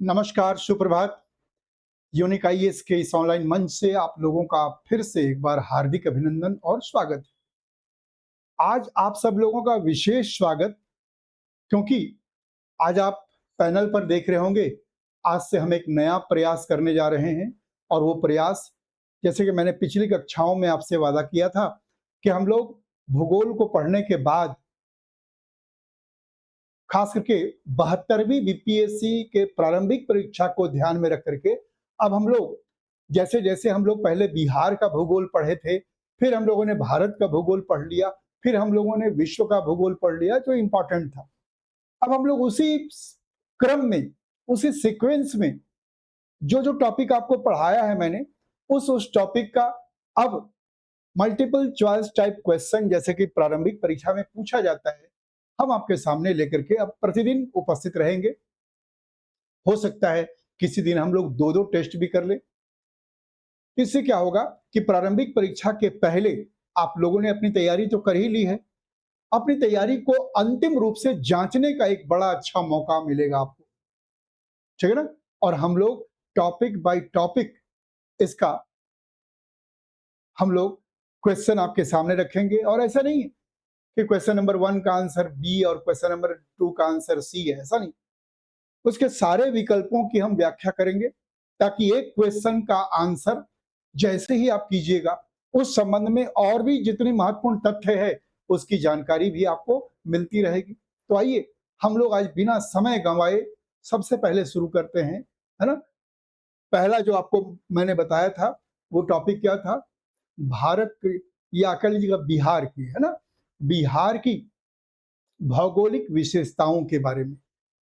नमस्कार, सुप्रभात। Unique IAS के इस ऑनलाइन मंच से आप लोगों का फिर से एक बार हार्दिक अभिनंदन और स्वागत है। आज आप सब लोगों का विशेष स्वागत, क्योंकि आज आप पैनल पर देख रहे होंगे, आज से हम एक नया प्रयास करने जा रहे हैं और वो प्रयास, जैसे कि मैंने पिछली कक्षाओं में आपसे वादा किया था कि हम लोग भूगोल को पढ़ने के बाद खास करके 72वीं बीपीएससी के प्रारंभिक परीक्षा को ध्यान में रख करके अब हम लोग जैसे-जैसे हम लोग पहले बिहार का भूगोल पढ़े थे, फिर हम लोगों ने भारत का भूगोल पढ़ लिया, फिर हम लोगों ने विश्व का भूगोल पढ़ लिया जो इम्पोर्टेंट था। अब हम लोग उसी क्रम में, उसी सीक्वेंस में जो-जो टॉपिक आपको पढ़ाया है मैंने, उस टॉपिक का अब मल्टीपल चॉइस टाइप क्वेश्चन जैसे कि प्रारंभिक परीक्षा में पूछा जाता है, हम आपके सामने लेकर के अब प्रतिदिन उपस्थित रहेंगे। हो सकता है किसी दिन हम लोग 2-2 टेस्ट भी कर लें। इससे क्या होगा कि प्रारंभिक परीक्षा के पहले आप लोगों ने अपनी तैयारी तो कर ही ली है। अपनी तैयारी को अंतिम रूप से जांचने का एक बड़ा अच्छा मौका मिलेगा आपको, ठीक है ना? और हम लोग टॉपिक बाय टॉपिक इसका हम लोग क्वेश्चन आपके सामने रखेंगे और ऐसा नहीं है कि क्वेश्चन नंबर 1 का आंसर बी और क्वेश्चन नंबर 2 का आंसर सी है, ऐसा नहीं। उसके सारे विकल्पों की हम व्याख्या करेंगे ताकि एक क्वेश्चन का आंसर जैसे ही आप कीजिएगा, उस संबंध में और भी जितनी महत्वपूर्ण तथ्य है, उसकी जानकारी भी आपको मिलती रहेगी। तो आइए, हम लोग आज बिना समय गंवाए सबसे पहले शुरू करते हैं, है ना? पहला जो आपको मैंने बताया था, वो टॉपिक क्या था? भारत की या कह लीजिएगा बिहार की, है ना? बिहार की भौगोलिक विशेषताओं के बारे में।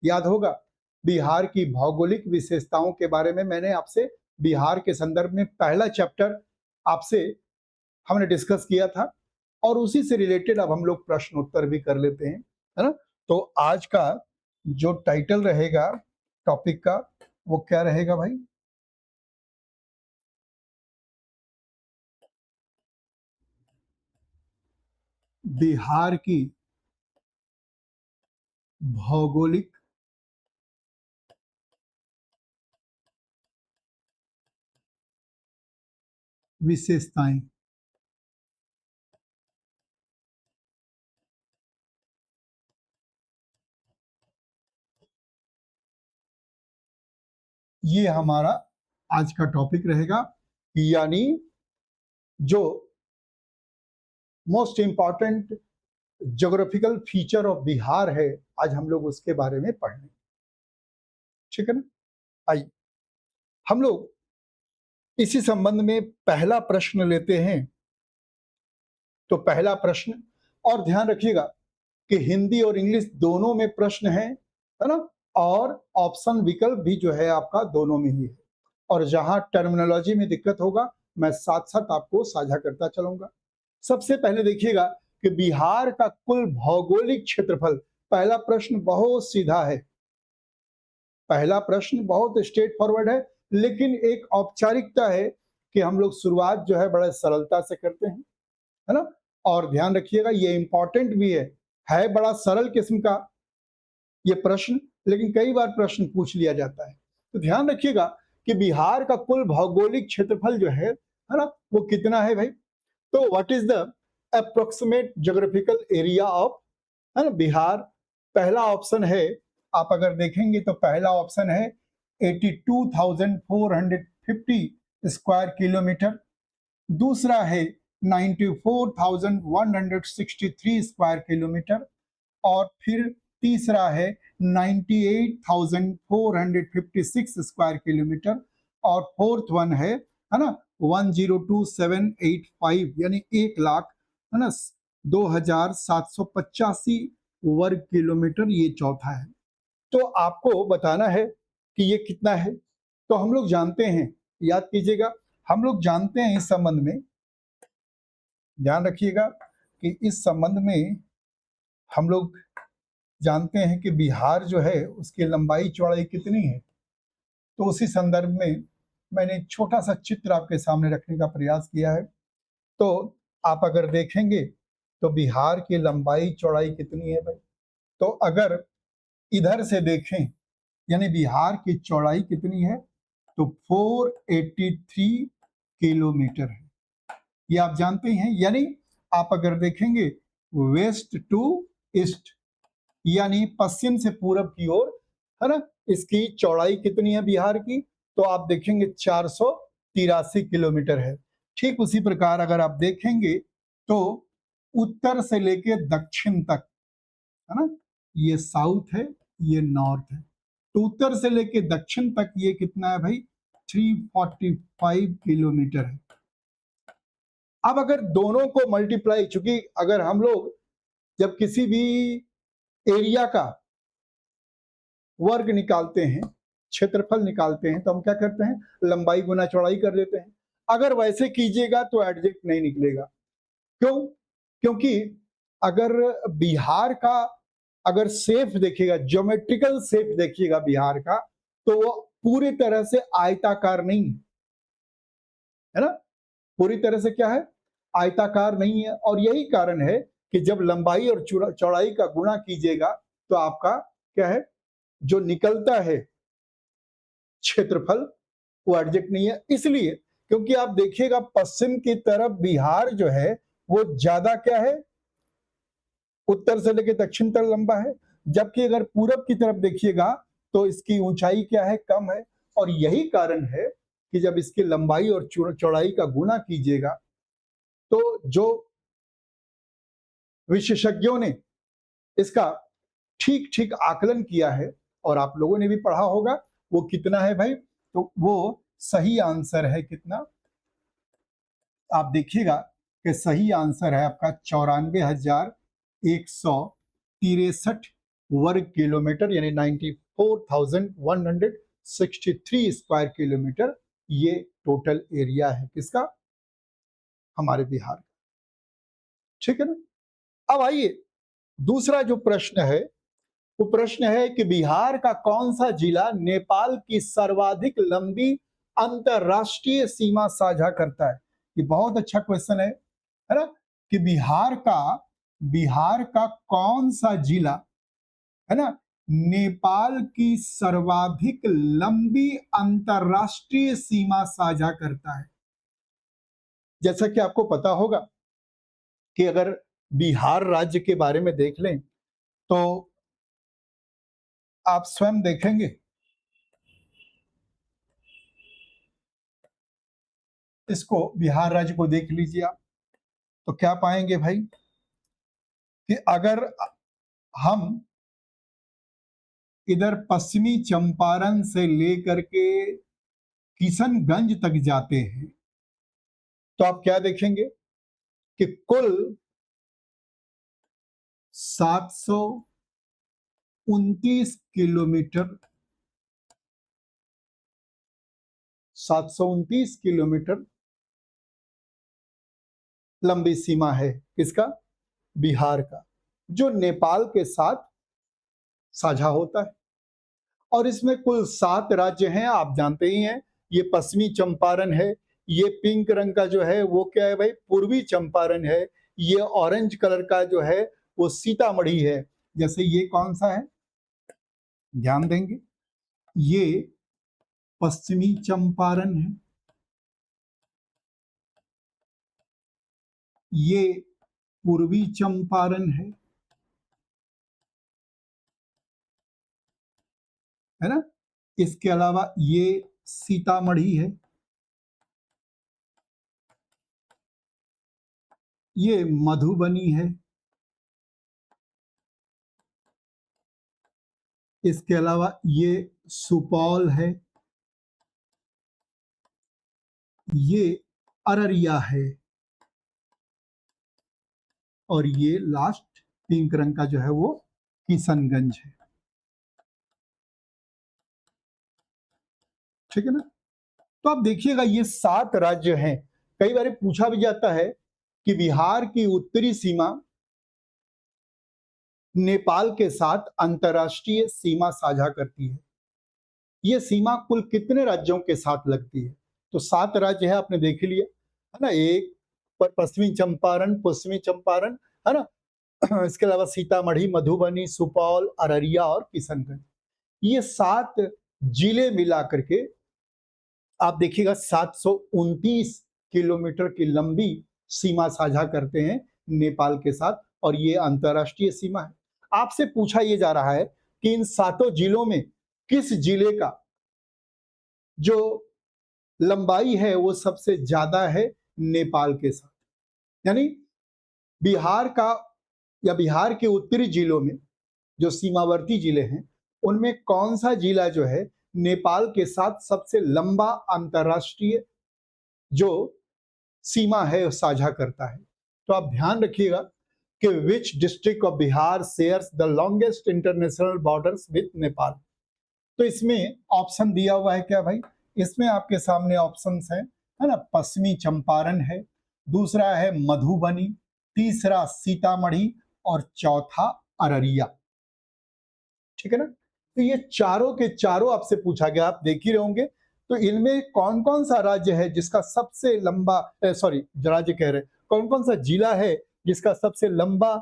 याद होगा, बिहार की भौगोलिक विशेषताओं के बारे में मैंने आपसे बिहार के संदर्भ में पहला चैप्टर आपसे हमने डिस्कस किया था और उसी से रिलेटेड अब हम लोग प्रश्न उत्तर भी कर लेते हैं, है ना? तो आज का जो टाइटल रहेगा टॉपिक का, वो क्या रहेगा भाई? बिहार की भौगोलिक विशेषताएं। ये हमारा आज का टॉपिक रहेगा, यानी जो most important geographical feature of Bihar है, आज हम लोग उसके बारे में पढ़ेंगे, ठीक है ना? आइए, हम लोग इसी संबंध में पहला प्रश्न लेते हैं। तो पहला प्रश्न, और ध्यान रखिएगा कि हिंदी और इंग्लिश दोनों में प्रश्न है ना? और ऑप्शन विकल्प भी जो है आपका दोनों में ही है। और जहां टर्मिनोलॉजी में दिक्कत होगा, मैं साथ-साथ आपको साझा करता चलूंगा। सबसे पहले देखिएगा कि बिहार का कुल भौगोलिक क्षेत्रफल, पहला प्रश्न बहुत सीधा है। पहला प्रश्न बहुत स्ट्रेट फॉरवर्ड है, लेकिन एक औपचारिकता है कि हम लोग शुरुआत जो है बड़े सरलता से करते हैं, है ना? और ध्यान रखिएगा ये इंपॉर्टेंट भी है बड़ा सरल किस्म का ये प्रश्न, लेकिन कई बार प्रश्न पूछ लिया जाता है। तो ध्यान रखिएगा कि बिहार का कुल भौगोलिक क्षेत्रफल जो है ना, वो कितना है भाई? तो what is the approximate geographical area of, है ना, बिहार? पहला ऑप्शन है, आप अगर देखेंगे तो पहला ऑप्शन है 82,450 स्क्वायर किलोमीटर। दूसरा है 94,163 स्क्वायर किलोमीटर और फिर तीसरा है 98,456 स्क्वायर किलोमीटर और फोर्थ वन है ना, 102,785 यानी 1,00,000, है ना, 2,785 वर्ग किलोमीटर, ये चौथा है। तो आपको बताना है कि ये कितना है। तो हम लोग जानते हैं, याद कीजिएगा, हम लोग जानते हैं इस संबंध में, ध्यान रखिएगा कि इस संबंध में हम लोग जानते हैं कि बिहार जो है उसकी लंबाई चौड़ाई कितनी है। तो उसी संदर्भ में मैंने एक छोटा सा चित्र आपके सामने रखने का प्रयास किया है। तो आप अगर देखेंगे तो बिहार की लंबाई चौड़ाई कितनी है भाई? तो अगर इधर से देखें यानी बिहार की चौड़ाई कितनी है? तो 483 किलोमीटर है। ये आप जानते हैं। यानी आप अगर देखेंगे वेस्ट टू ईस्ट, यानी पश्चिम से पूरब की ओर, है ना, इसकी चौड़ाई कितनी है बिहार की? तो आप देखेंगे 483 किलोमीटर है। ठीक उसी प्रकार अगर आप देखेंगे तो उत्तर से लेके दक्षिण तक, है ना, ये साउथ है, ये नॉर्थ है, तो उत्तर से लेके दक्षिण तक ये कितना है भाई? 345 किलोमीटर है। अब अगर दोनों को मल्टीप्लाई, चूंकि अगर हम लोग जब किसी भी एरिया का वर्ग निकालते हैं, क्षेत्रफल निकालते हैं, तो हम क्या करते हैं? लंबाई गुना चौड़ाई कर देते हैं। अगर वैसे कीजिएगा तो एडजेक्ट नहीं निकलेगा। क्यों? क्योंकि अगर बिहार का अगर शेप देखिएगा, ज्योमेट्रिकल शेप देखिएगा बिहार का, तो वो पूरी तरह से आयताकार नहीं है ना? पूरी तरह से क्या है? आयताकार नहीं है। और यही कारण है कि जब लंबाई और चौड़ाई का गुणा कीजिएगा तो आपका क्या है? जो निकलता है क्षेत्रफल, वो एडजेक्ट नहीं है। इसलिए क्योंकि आप देखिएगा पश्चिम की तरफ बिहार जो है वो ज्यादा क्या है? उत्तर से लेकर दक्षिण तक लंबा है। जबकि अगर पूरब की तरफ देखिएगा तो इसकी ऊंचाई क्या है? कम है। और यही कारण है कि जब इसकी लंबाई और चौड़ाई का गुणा कीजिएगा तो जो विशेषज्ञों ने इसका ठीक ठीक आकलन किया है, और आप लोगों ने भी पढ़ा होगा, वो कितना है भाई? तो वो सही आंसर है कितना? आप देखिएगा कि सही आंसर है आपका 94,163 वर्ग किलोमीटर, यानी 94,163 स्क्वायर किलोमीटर। ये टोटल एरिया है किसका? हमारे बिहार का। ठीक है ना? अब आइए दूसरा जो प्रश्न है, वो प्रश्न है कि बिहार का कौन सा जिला नेपाल की सर्वाधिक लंबी अंतरराष्ट्रीय सीमा साझा करता है? ये बहुत अच्छा क्वेश्चन है ना? कि बिहार का कौन सा जिला, है ना, नेपाल की सर्वाधिक लंबी अंतरराष्ट्रीय सीमा साझा करता है? जैसा कि आपको पता होगा कि अगर बिहार राज्य के बारे में देख लें तो आप स्वयं देखेंगे, इसको बिहार राज्य को देख लीजिए आप, तो क्या पाएंगे भाई? कि अगर हम इधर पश्चिमी चंपारण से लेकर के किशनगंज तक जाते हैं तो आप क्या देखेंगे? कि कुल 729 किलोमीटर, 729 किलोमीटर लंबी सीमा है किसका? बिहार का, जो नेपाल के साथ साझा होता है। और इसमें कुल 7 राज्य हैं, आप जानते ही हैं। ये पश्चिमी चंपारण है, ये पिंक रंग का जो है वो क्या है भाई? पूर्वी चंपारण है। ये ऑरेंज कलर का जो है वो सीतामढ़ी है। जैसे ये कौन सा है? ध्यान देंगे, ये पश्चिमी चंपारण है, ये पूर्वी चंपारण है ना? इसके अलावा ये सीतामढ़ी है, ये मधुबनी है, इसके अलावा ये सुपौल है, ये अररिया है, और ये लास्ट पिंक रंग का जो है वो किशनगंज है। ठीक है ना? तो आप देखिएगा ये 7 राज्य हैं। कई बार पूछा भी जाता है कि बिहार की उत्तरी सीमा नेपाल के साथ अंतरराष्ट्रीय सीमा साझा करती है। ये सीमा कुल कितने राज्यों के साथ लगती है? तो 7 राज्य है, आपने देख लिया है ना? एक पर पश्चिमी चंपारण, है ना? इसके अलावा सीतामढ़ी, मधुबनी, सुपौल, अररिया और किशनगंज। ये 7 जिले मिला करके आप देखिएगा 729 किलोमीटर की लंबी सीमा साझा करते हैं नेपाल के साथ, और ये अंतर्राष्ट्रीय सीमा है। आपसे पूछा ये जा रहा है कि इन सातों जिलों में किस जिले का जो लंबाई है वो सबसे ज्यादा है नेपाल के साथ, यानी बिहार का या बिहार के उत्तरी जिलों में जो सीमावर्ती जिले हैं उनमें कौन सा जिला जो है नेपाल के साथ सबसे लंबा अंतर्राष्ट्रीय जो सीमा है साझा करता है। तो आप ध्यान रखिएगा कि which district of Bihar shares the longest international borders with Nepal. तो इसमें ऑप्शन दिया हुआ है क्या भाई, इसमें आपके सामने ऑप्शंस है ना, पश्चिमी चंपारण है, दूसरा है मधुबनी, तीसरा सीतामढ़ी और चौथा अररिया। ठीक है ना, तो ये चारों के चारों आपसे पूछा गया, आप देख ही रहे होंगे। तो इनमें कौन कौन सा राज्य है जिसका सबसे लंबा, सॉरी राज्य कह रहे, कौन कौन सा जिला है जिसका सबसे लंबा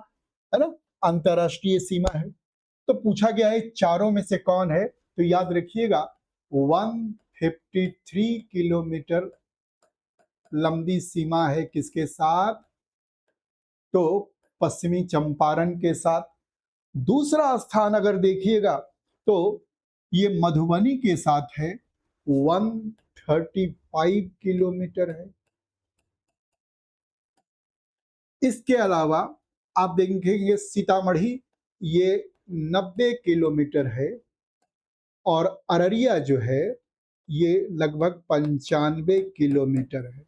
है ना अंतरराष्ट्रीय सीमा है। तो पूछा गया है चारों में से कौन है, तो याद रखिएगा 153 किलोमीटर लंबी सीमा है किसके साथ, तो पश्चिमी चंपारण के साथ। दूसरा स्थान अगर देखिएगा तो ये मधुबनी के साथ है, 135 किलोमीटर है। इसके अलावा आप देखेंगे सीतामढ़ी ये 90 किलोमीटर है, और अररिया जो है ये लगभग 95 किलोमीटर है।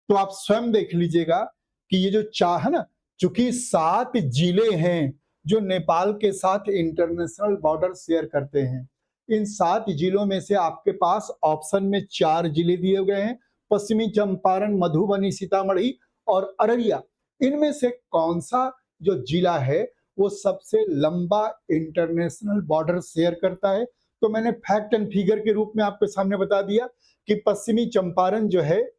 तो आप स्वयं देख लीजिएगा कि ये जो चाह है ना, चूंकि 7 जिले हैं जो नेपाल के साथ इंटरनेशनल बॉर्डर शेयर करते हैं, इन 7 जिलों में से आपके पास ऑप्शन में 4 जिले दिए गए हैं, पश्चिमी चंपारण, मधुबनी, सीतामढ़ी और अररिया। इनमें से कौन सा जो जिला है वो सबसे लंबा इंटरनेशनल बॉर्डर शेयर करता है। तो मैंने फैक्ट एंड फिगर के रूप में आपके सामने बता दिया कि पश्चिमी चंपारण जो है,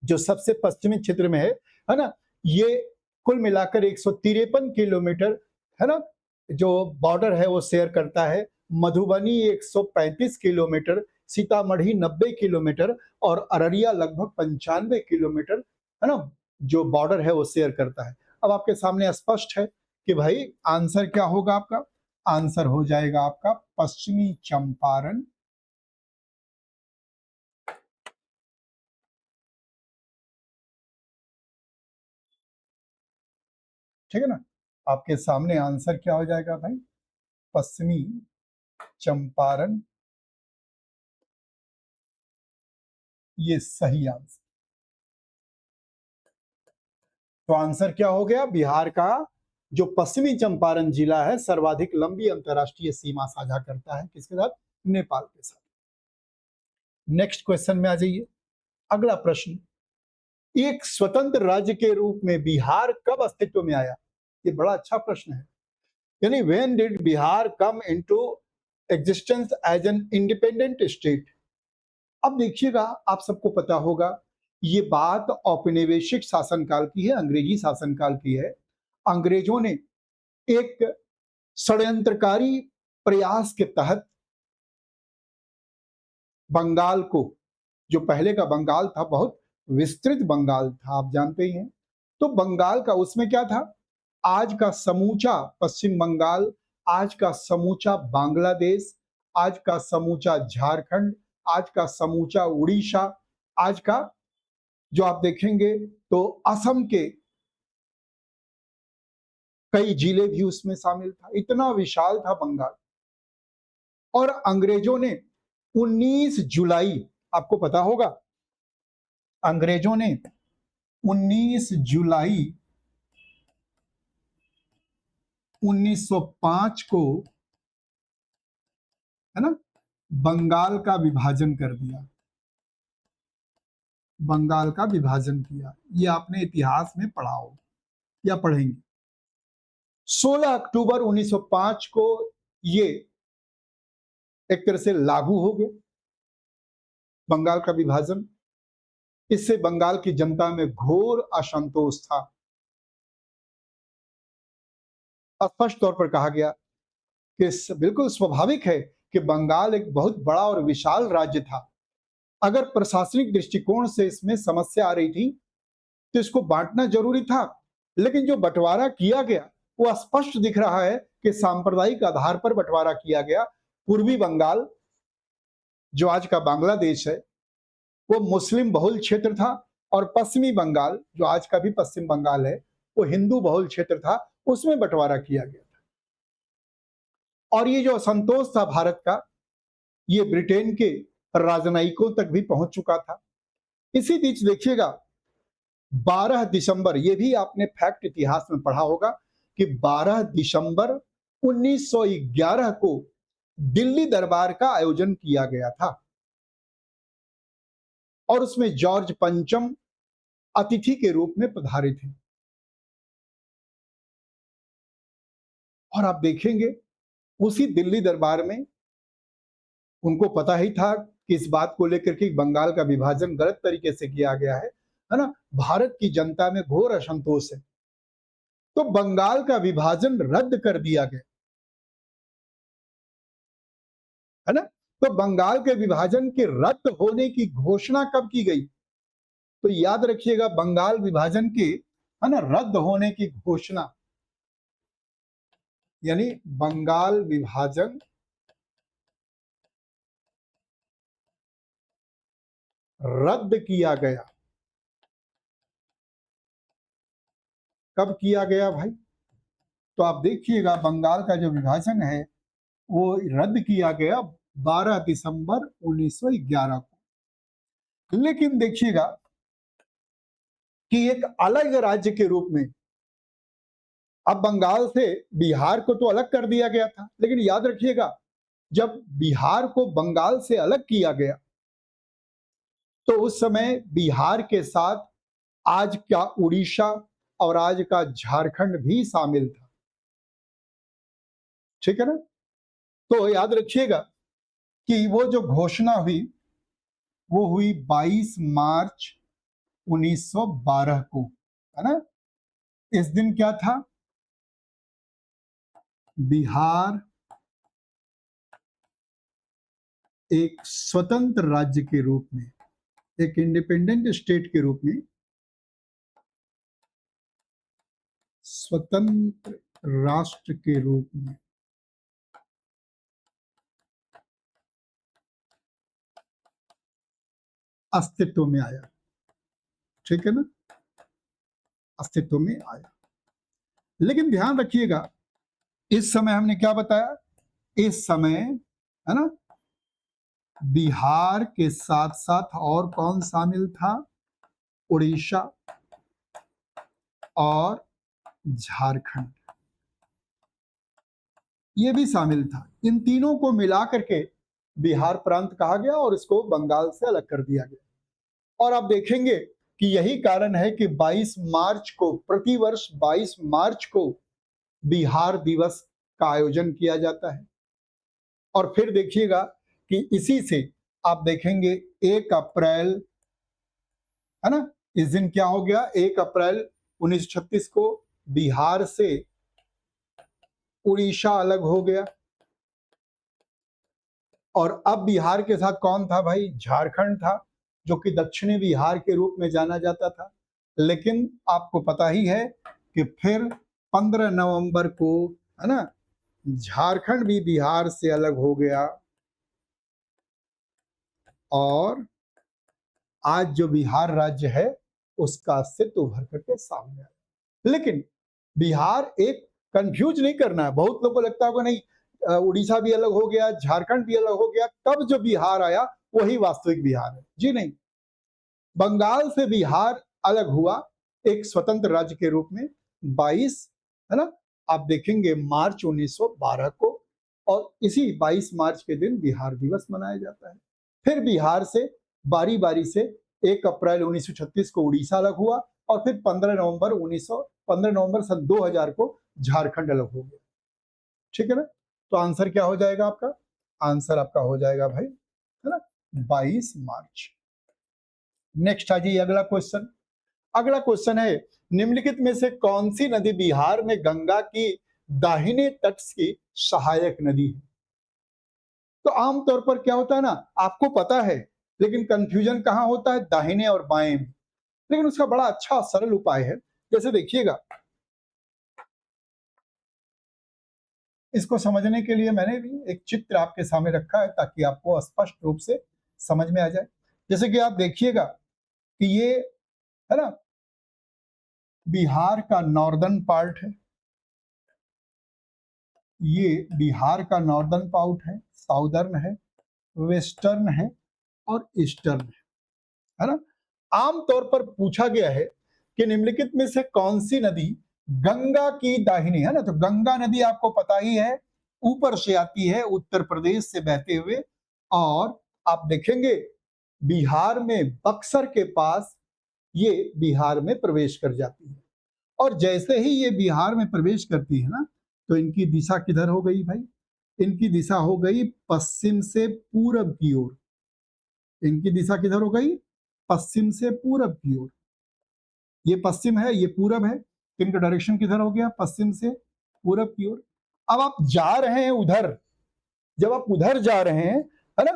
जो सबसे पश्चिमी क्षेत्र में है ना, ये कुल मिलाकर 153 किलोमीटर है ना जो बॉर्डर है वो शेयर करता है। मधुबनी 135 किलोमीटर, सीतामढ़ी 90 किलोमीटर और अररिया लगभग 95 किलोमीटर है ना जो बॉर्डर है वो शेयर करता है। अब आपके सामने स्पष्ट है कि भाई आंसर क्या होगा आपका, आंसर हो जाएगा आपका पश्चिमी चंपारण। ठीक है ना, आपके सामने आंसर क्या हो जाएगा भाई, पश्चिमी चंपारण, ये सही आंसर। तो आंसर क्या हो गया, बिहार का जो पश्चिमी चंपारण जिला है सर्वाधिक लंबी अंतरराष्ट्रीय सीमा साझा करता है किसके साथ, नेपाल के साथ। नेक्स्ट क्वेश्चन में आ जाइए। अगला प्रश्न, एक स्वतंत्र राज्य के रूप में बिहार कब अस्तित्व में आया। ये बड़ा अच्छा प्रश्न है, यानी when did Bihar come into existence as an independent state. अब देखिएगा, आप सबको पता होगा ये बात औपनिवेशिक शासनकाल की है, अंग्रेजी शासनकाल की है। अंग्रेजों ने एक षड्यंत्रकारी प्रयास के तहत बंगाल को, जो पहले का बंगाल था बहुत विस्तृत बंगाल था आप जानते ही हैं, तो बंगाल का उसमें क्या था, आज का समूचा पश्चिम बंगाल, आज का समूचा बांग्लादेश, आज का समूचा झारखंड, आज का समूचा उड़ीसा, आज का जो आप देखेंगे तो असम के कई जिले भी उसमें शामिल था। इतना विशाल था बंगाल। और अंग्रेजों ने 19 जुलाई, आपको पता होगा अंग्रेजों ने 19 जुलाई 1905 को है ना बंगाल का विभाजन कर दिया, बंगाल का विभाजन किया। ये आपने इतिहास में पढ़ा हो या पढ़ेंगे। 16 अक्टूबर 1905 को ये एक तरह से लागू हो गया बंगाल का विभाजन। इससे बंगाल की जनता में घोर असंतोष था। स्पष्ट तौर पर कहा गया कि बिल्कुल स्वाभाविक है कि बंगाल एक बहुत बड़ा और विशाल राज्य था। अगर प्रशासनिक दृष्टिकोण से इसमें समस्या आ रही थी, तो इसको बांटना जरूरी था। लेकिन जो बंटवारा किया गया, वो स्पष्ट दिख रहा है कि सांप्रदायिक आधार पर बंटवारा किया गया। पूर्वी बंगाल, जो आज का बांग्लादेश है, वो मुस्लिम बहुल क्षेत्र था, और पश्चिमी बंगाल, जो आज का भी पश्चिम बंगाल है, वो हिंदू बहुल क्षेत्र था, उसमें बंटवारा किया गया था। और ये जो असंतोष था भारत का, ये ब्रिटेन के राजनयिकों तक भी पहुंच चुका था। इसी बीच देखिएगा, 12 दिसंबर, ये भी आपने फैक्ट इतिहास में पढ़ा होगा कि 12 दिसंबर 1911 को दिल्ली दरबार का आयोजन किया गया था, और उसमें जॉर्ज पंचम अतिथि के रूप में पधारे थे। और आप देखेंगे, उसी दिल्ली दरबार में उनको पता ही था कि इस बात को लेकर के बंगाल का विभाजन गलत तरीके से किया गया है ना। भारत की जनता में घोर असंतोष है, तो बंगाल का विभाजन रद्द कर दिया गया, है ना। तो बंगाल के विभाजन के रद्द होने की घोषणा कब की गई? तो याद रखिएगा, बंगाल विभाजन के, है ना, रद्द होने की घोषणा, यानी बंगाल विभाजन रद्द किया गया। कब किया गया भाई? तो आप देखिएगा, बंगाल का जो विभाजन है वो रद्द किया गया 12 दिसंबर 1911 को। लेकिन देखिएगा कि एक अलग राज्य के रूप में, अब बंगाल से बिहार को तो अलग कर दिया गया था, लेकिन याद रखिएगा, जब बिहार को बंगाल से अलग किया गया, तो उस समय बिहार के साथ आज का उड़ीसा और आज का झारखंड भी शामिल था। ठीक है ना। तो याद रखिएगा कि वो जो घोषणा हुई, वो हुई 22 मार्च 1912 को, है ना। इस दिन क्या था? बिहार एक स्वतंत्र राज्य के रूप में, एक इंडिपेंडेंट स्टेट के रूप में, स्वतंत्र राष्ट्र के रूप में अस्तित्व में आया। ठीक है ना, अस्तित्व में आया। लेकिन ध्यान रखिएगा, इस समय हमने क्या बताया? इस समय, है ना, बिहार के साथ साथ और कौन शामिल था? उड़ीसा और झारखंड, ये भी शामिल था। इन तीनों को मिला करके बिहार प्रांत कहा गया, और इसको बंगाल से अलग कर दिया गया। और आप देखेंगे कि यही कारण है कि 22 मार्च को, प्रतिवर्ष 22 मार्च को बिहार दिवस का आयोजन किया जाता है। और फिर देखिएगा कि इसी से आप देखेंगे 1 अप्रैल, है ना, इस दिन क्या हो गया? 1 अप्रैल 1936 को बिहार से उड़ीसा अलग हो गया, और अब बिहार के साथ कौन था भाई? झारखंड था, जो कि दक्षिणी बिहार के रूप में जाना जाता था। लेकिन आपको पता ही है कि फिर 15 नवंबर को, है ना, झारखंड भी बिहार से अलग हो गया, और आज जो बिहार राज्य है उसका अस्तित्व उभर करके सामने आया। लेकिन बिहार एक, कंफ्यूज नहीं करना है, बहुत लोगों को लगता होगा नहीं उड़ीसा भी अलग हो गया, झारखंड भी अलग हो गया, तब जो बिहार आया वही वास्तविक बिहार है। जी नहीं, बंगाल से बिहार अलग हुआ एक स्वतंत्र राज्य के रूप में 22, है ना, आप देखेंगे मार्च 1912 को, और इसी 22 मार्च के दिन बिहार दिवस मनाया जाता है। फिर बिहार से बारी बारी से 1 अप्रैल 1936 को उड़ीसा अलग हुआ, और फिर 15 नवंबर सन 2000 को झारखंड अलग हो गया। ठीक है ना। तो आंसर क्या हो जाएगा आपका? आंसर आपका हो जाएगा भाई, है ना, 22 मार्च। नेक्स्ट आ जाइए, अगला क्वेश्चन। अगला क्वेश्चन है, निम्नलिखित में से कौन सी नदी बिहार में गंगा की दाहिने तट की सहायक नदी है। तो आमतौर पर क्या होता है ना, आपको पता है, लेकिन कंफ्यूजन कहां होता है, दाहिने और बाएं में। लेकिन उसका बड़ा अच्छा सरल उपाय है। जैसे देखिएगा, इसको समझने के लिए मैंने भी एक चित्र आपके सामने रखा है ताकि आपको स्पष्ट रूप से समझ में आ जाए। जैसे कि आप देखिएगा कि ये है ना, बिहार का नॉर्दर्न पार्ट है, ये बिहार का नॉर्दर्न पार्ट है, साउदर्न है, वेस्टर्न है और ईस्टर्न है ना। आमतौर पर पूछा गया है कि निम्नलिखित में से कौन सी नदी गंगा की दाहिनी है ना, तो गंगा नदी आपको पता ही है, ऊपर से आती है उत्तर प्रदेश से बहते हुए, और आप देखेंगे बिहार में बक्सर के पास ये बिहार में प्रवेश कर जाती है। और जैसे ही ये बिहार में प्रवेश करती है ना, तो इनकी दिशा किधर हो गई भाई, इनकी दिशा हो गई पश्चिम से पूरब की ओर। इनकी दिशा किधर हो गई, पश्चिम से पूरब की ओर। ये पश्चिम है, ये पूरब है, तो इनका डायरेक्शन किधर हो गया, पश्चिम से पूरब की ओर। अब आप जा रहे हैं उधर, जब आप उधर जा रहे हैं, है ना,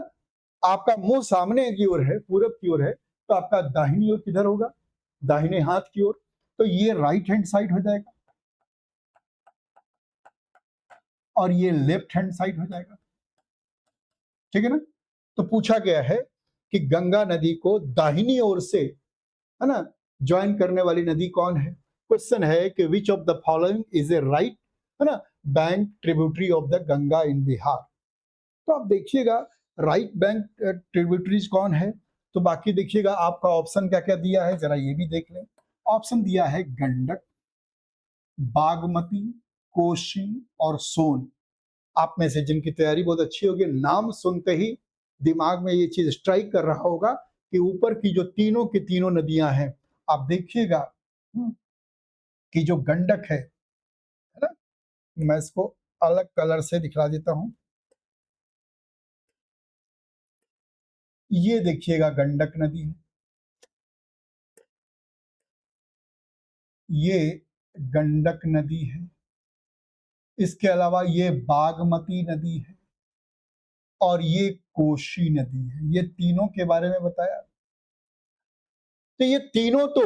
आपका मुंह सामने की ओर है, पूरब की ओर है, तो आपका दाहिनी ओर किधर होगा, दाहिने हाथ की ओर। तो ये राइट हैंड साइड हो जाएगा और ये लेफ्ट हैंड साइड हो जाएगा। ठीक है ना। तो पूछा गया है कि गंगा नदी को दाहिनी ओर से, है ना, ज्वाइन करने वाली नदी कौन है। क्वेश्चन है कि which of the following is a right, है ना, bank tributary of the Ganga in Bihar. तो आप देखिएगा राइट बैंक ट्रिब्यूटरीज कौन है। तो बाकी देखिएगा आपका ऑप्शन क्या क्या दिया है, जरा ये भी देख लें। ऑप्शन दिया है गंडक, बागमती, कोशी और सोन। आप में से जिनकी तैयारी बहुत अच्छी होगी, नाम सुनते ही दिमाग में ये चीज स्ट्राइक कर रहा होगा कि ऊपर की जो तीनों की तीनों नदियां हैं, आप देखिएगा कि जो गंडक है ना, मैं इसको अलग कलर से दिखला देता हूं। ये देखिएगा गंडक नदी है, ये गंडक नदी है। इसके अलावा ये बागमती नदी है और ये कोशी नदी है। ये तीनों के बारे में बताया। तो ये तीनों तो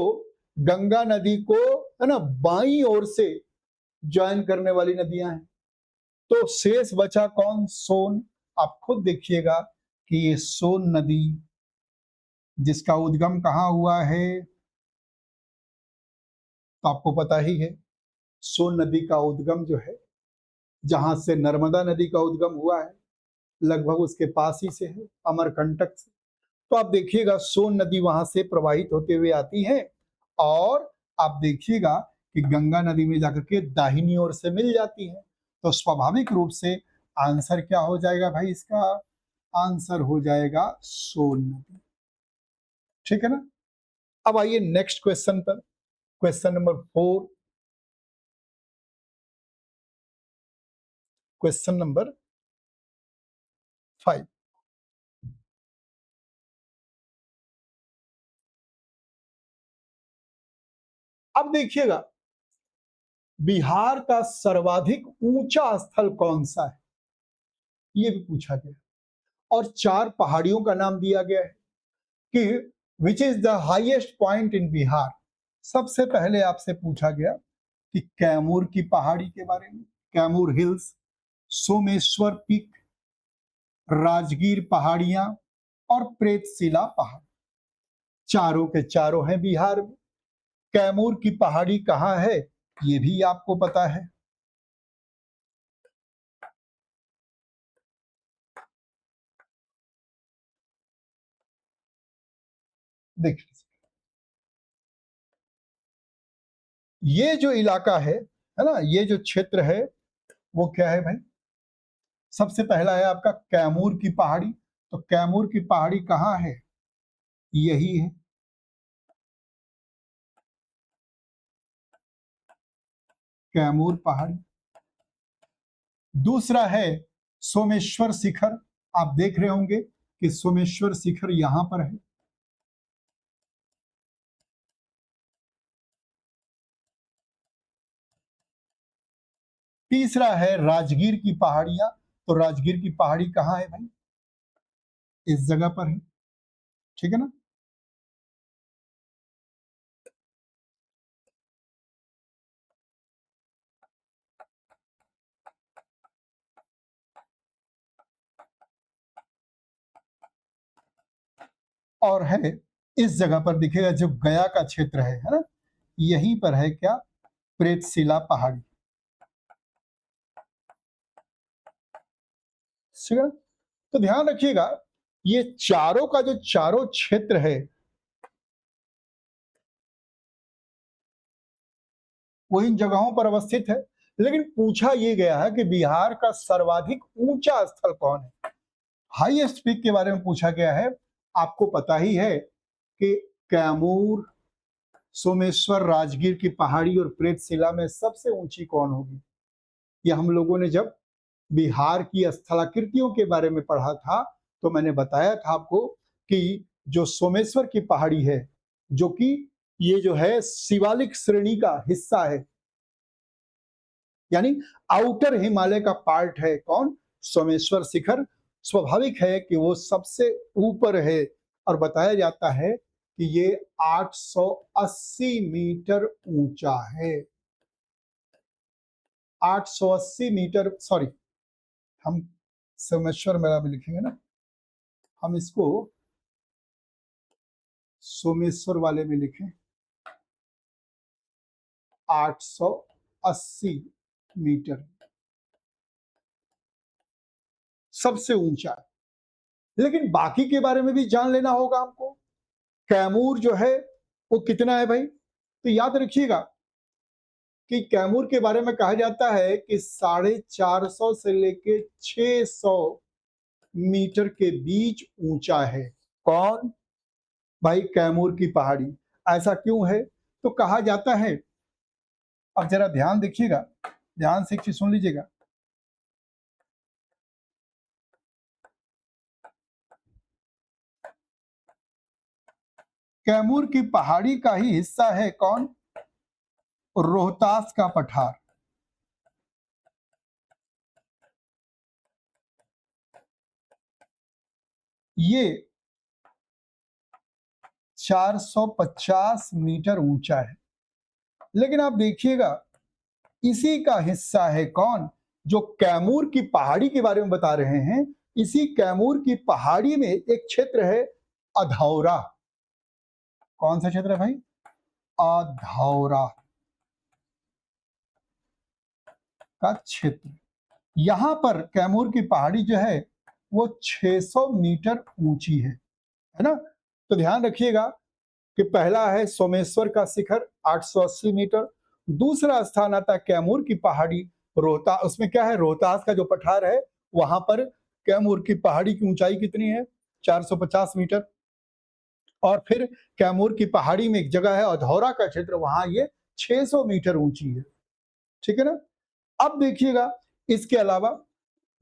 गंगा नदी को, है ना, बाईं ओर से ज्वाइन करने वाली नदियां हैं। तो शेष बचा कौन, सोन। आप खुद देखिएगा कि ये सोन नदी, जिसका उद्गम कहाँ हुआ है, तो आपको पता ही है, सोन नदी का उद्गम जो है, जहां से नर्मदा नदी का उद्गम हुआ है, लगभग उसके पास ही से है, अमरकंटक से। तो आप देखिएगा सोन नदी वहां से प्रवाहित होते हुए आती है, और आप देखिएगा कि गंगा नदी में जाकर के दाहिनी ओर से मिल जाती है। तो स्वाभाविक रूप से आंसर क्या हो जाएगा भाई, इसका आंसर हो जाएगा सोन नदी। ठीक है ना। अब आइए नेक्स्ट क्वेश्चन पर, क्वेश्चन नंबर 4, क्वेश्चन नंबर 5। अब देखिएगा बिहार का सर्वाधिक ऊंचा स्थल कौन सा है, ये भी पूछा गया, और 4 पहाड़ियों का नाम दिया गया है कि which is the highest point in Bihar. सबसे पहले आपसे पूछा गया कि कैमूर की पहाड़ी के बारे में, कैमूर हिल्स, सोमेश्वर पीक, राजगीर पहाड़ियां और प्रेतशिला पहाड़। चारों के चारों हैं बिहार में। कैमूर की पहाड़ी कहाँ है, ये भी आपको पता है। देखिए ये जो इलाका है ना, ये जो क्षेत्र है, वो क्या है भाई, सबसे पहला है आपका कैमूर की पहाड़ी। तो कैमूर की पहाड़ी कहाँ है, यही है, कैमूर पहाड़ी। दूसरा है सोमेश्वर शिखर। आप देख रहे होंगे कि सोमेश्वर शिखर यहां पर है। तीसरा है राजगीर की पहाड़ियां। तो राजगीर की पहाड़ी कहाँ है भाई? इस जगह पर है, ठीक है ना। और है इस जगह पर दिखेगा, जो गया का क्षेत्र है ना, यहीं पर है क्या? प्रेतशिला पहाड़ी, ठीक है। तो ध्यान रखिएगा, ये चारों का जो चारों क्षेत्र है वो इन जगहों पर अवस्थित है। लेकिन पूछा ये गया है कि बिहार का सर्वाधिक ऊंचा स्थल कौन है? हाईएस्ट पीक के बारे में पूछा गया है। आपको पता ही है कि कैमूर, सोमेश्वर, राजगीर की पहाड़ी और प्रेतशिला में सबसे ऊंची कौन होगी? ये हम लोगों ने जब बिहार की स्थलाकृतियों के बारे में पढ़ा था तो मैंने बताया था आपको कि जो सोमेश्वर की पहाड़ी है, जो कि ये जो है शिवालिक श्रेणी का हिस्सा है, यानी आउटर हिमालय का पार्ट है कौन? सोमेश्वर शिखर। स्वाभाविक है कि वो सबसे ऊपर है और बताया जाता है कि ये 880 मीटर ऊंचा है। 880 मीटर, सॉरी, हम सोमेश्वर मेरा भी लिखेंगे ना, हम इसको सोमेश्वर वाले में लिखें। 880 मीटर सबसे ऊंचा है। लेकिन बाकी के बारे में भी जान लेना होगा हमको। कैमूर जो है वो कितना है भाई? तो याद रखिएगा कि कैमूर के बारे में कहा जाता है कि 450 से लेके 600 मीटर के बीच ऊंचा है। कौन? भाई कैमूर की पहाड़ी। ऐसा क्यों है? तो कहा जाता है, अब जरा ध्यान देखिएगा, ध्यान से एक चीज सुन लीजिएगा। कैमूर की पहाड़ी का ही हिस्सा है कौन? रोहतास का पठार। ये 450 मीटर ऊंचा है। लेकिन आप देखिएगा, इसी का हिस्सा है कौन? जो कैमूर की पहाड़ी के बारे में बता रहे हैं, इसी कैमूर की पहाड़ी में एक क्षेत्र है अधौरा। कौन सा क्षेत्र है भाई? अधौरा का क्षेत्र। यहां पर कैमूर की पहाड़ी जो है वो 600 मीटर ऊंची है ना। तो ध्यान रखिएगा कि पहला है सोमेश्वर का शिखर 880 मीटर, दूसरा स्थान आता है कैमूर की पहाड़ी रोहतास, उसमें क्या है, रोहतास का जो पठार है वहां पर कैमूर की पहाड़ी की ऊंचाई कितनी है? 450 मीटर। और फिर कैमूर की पहाड़ी में एक जगह है अधौरा का क्षेत्र, वहां ये 600 मीटर ऊंची है, ठीक है ना। अब देखिएगा, इसके अलावा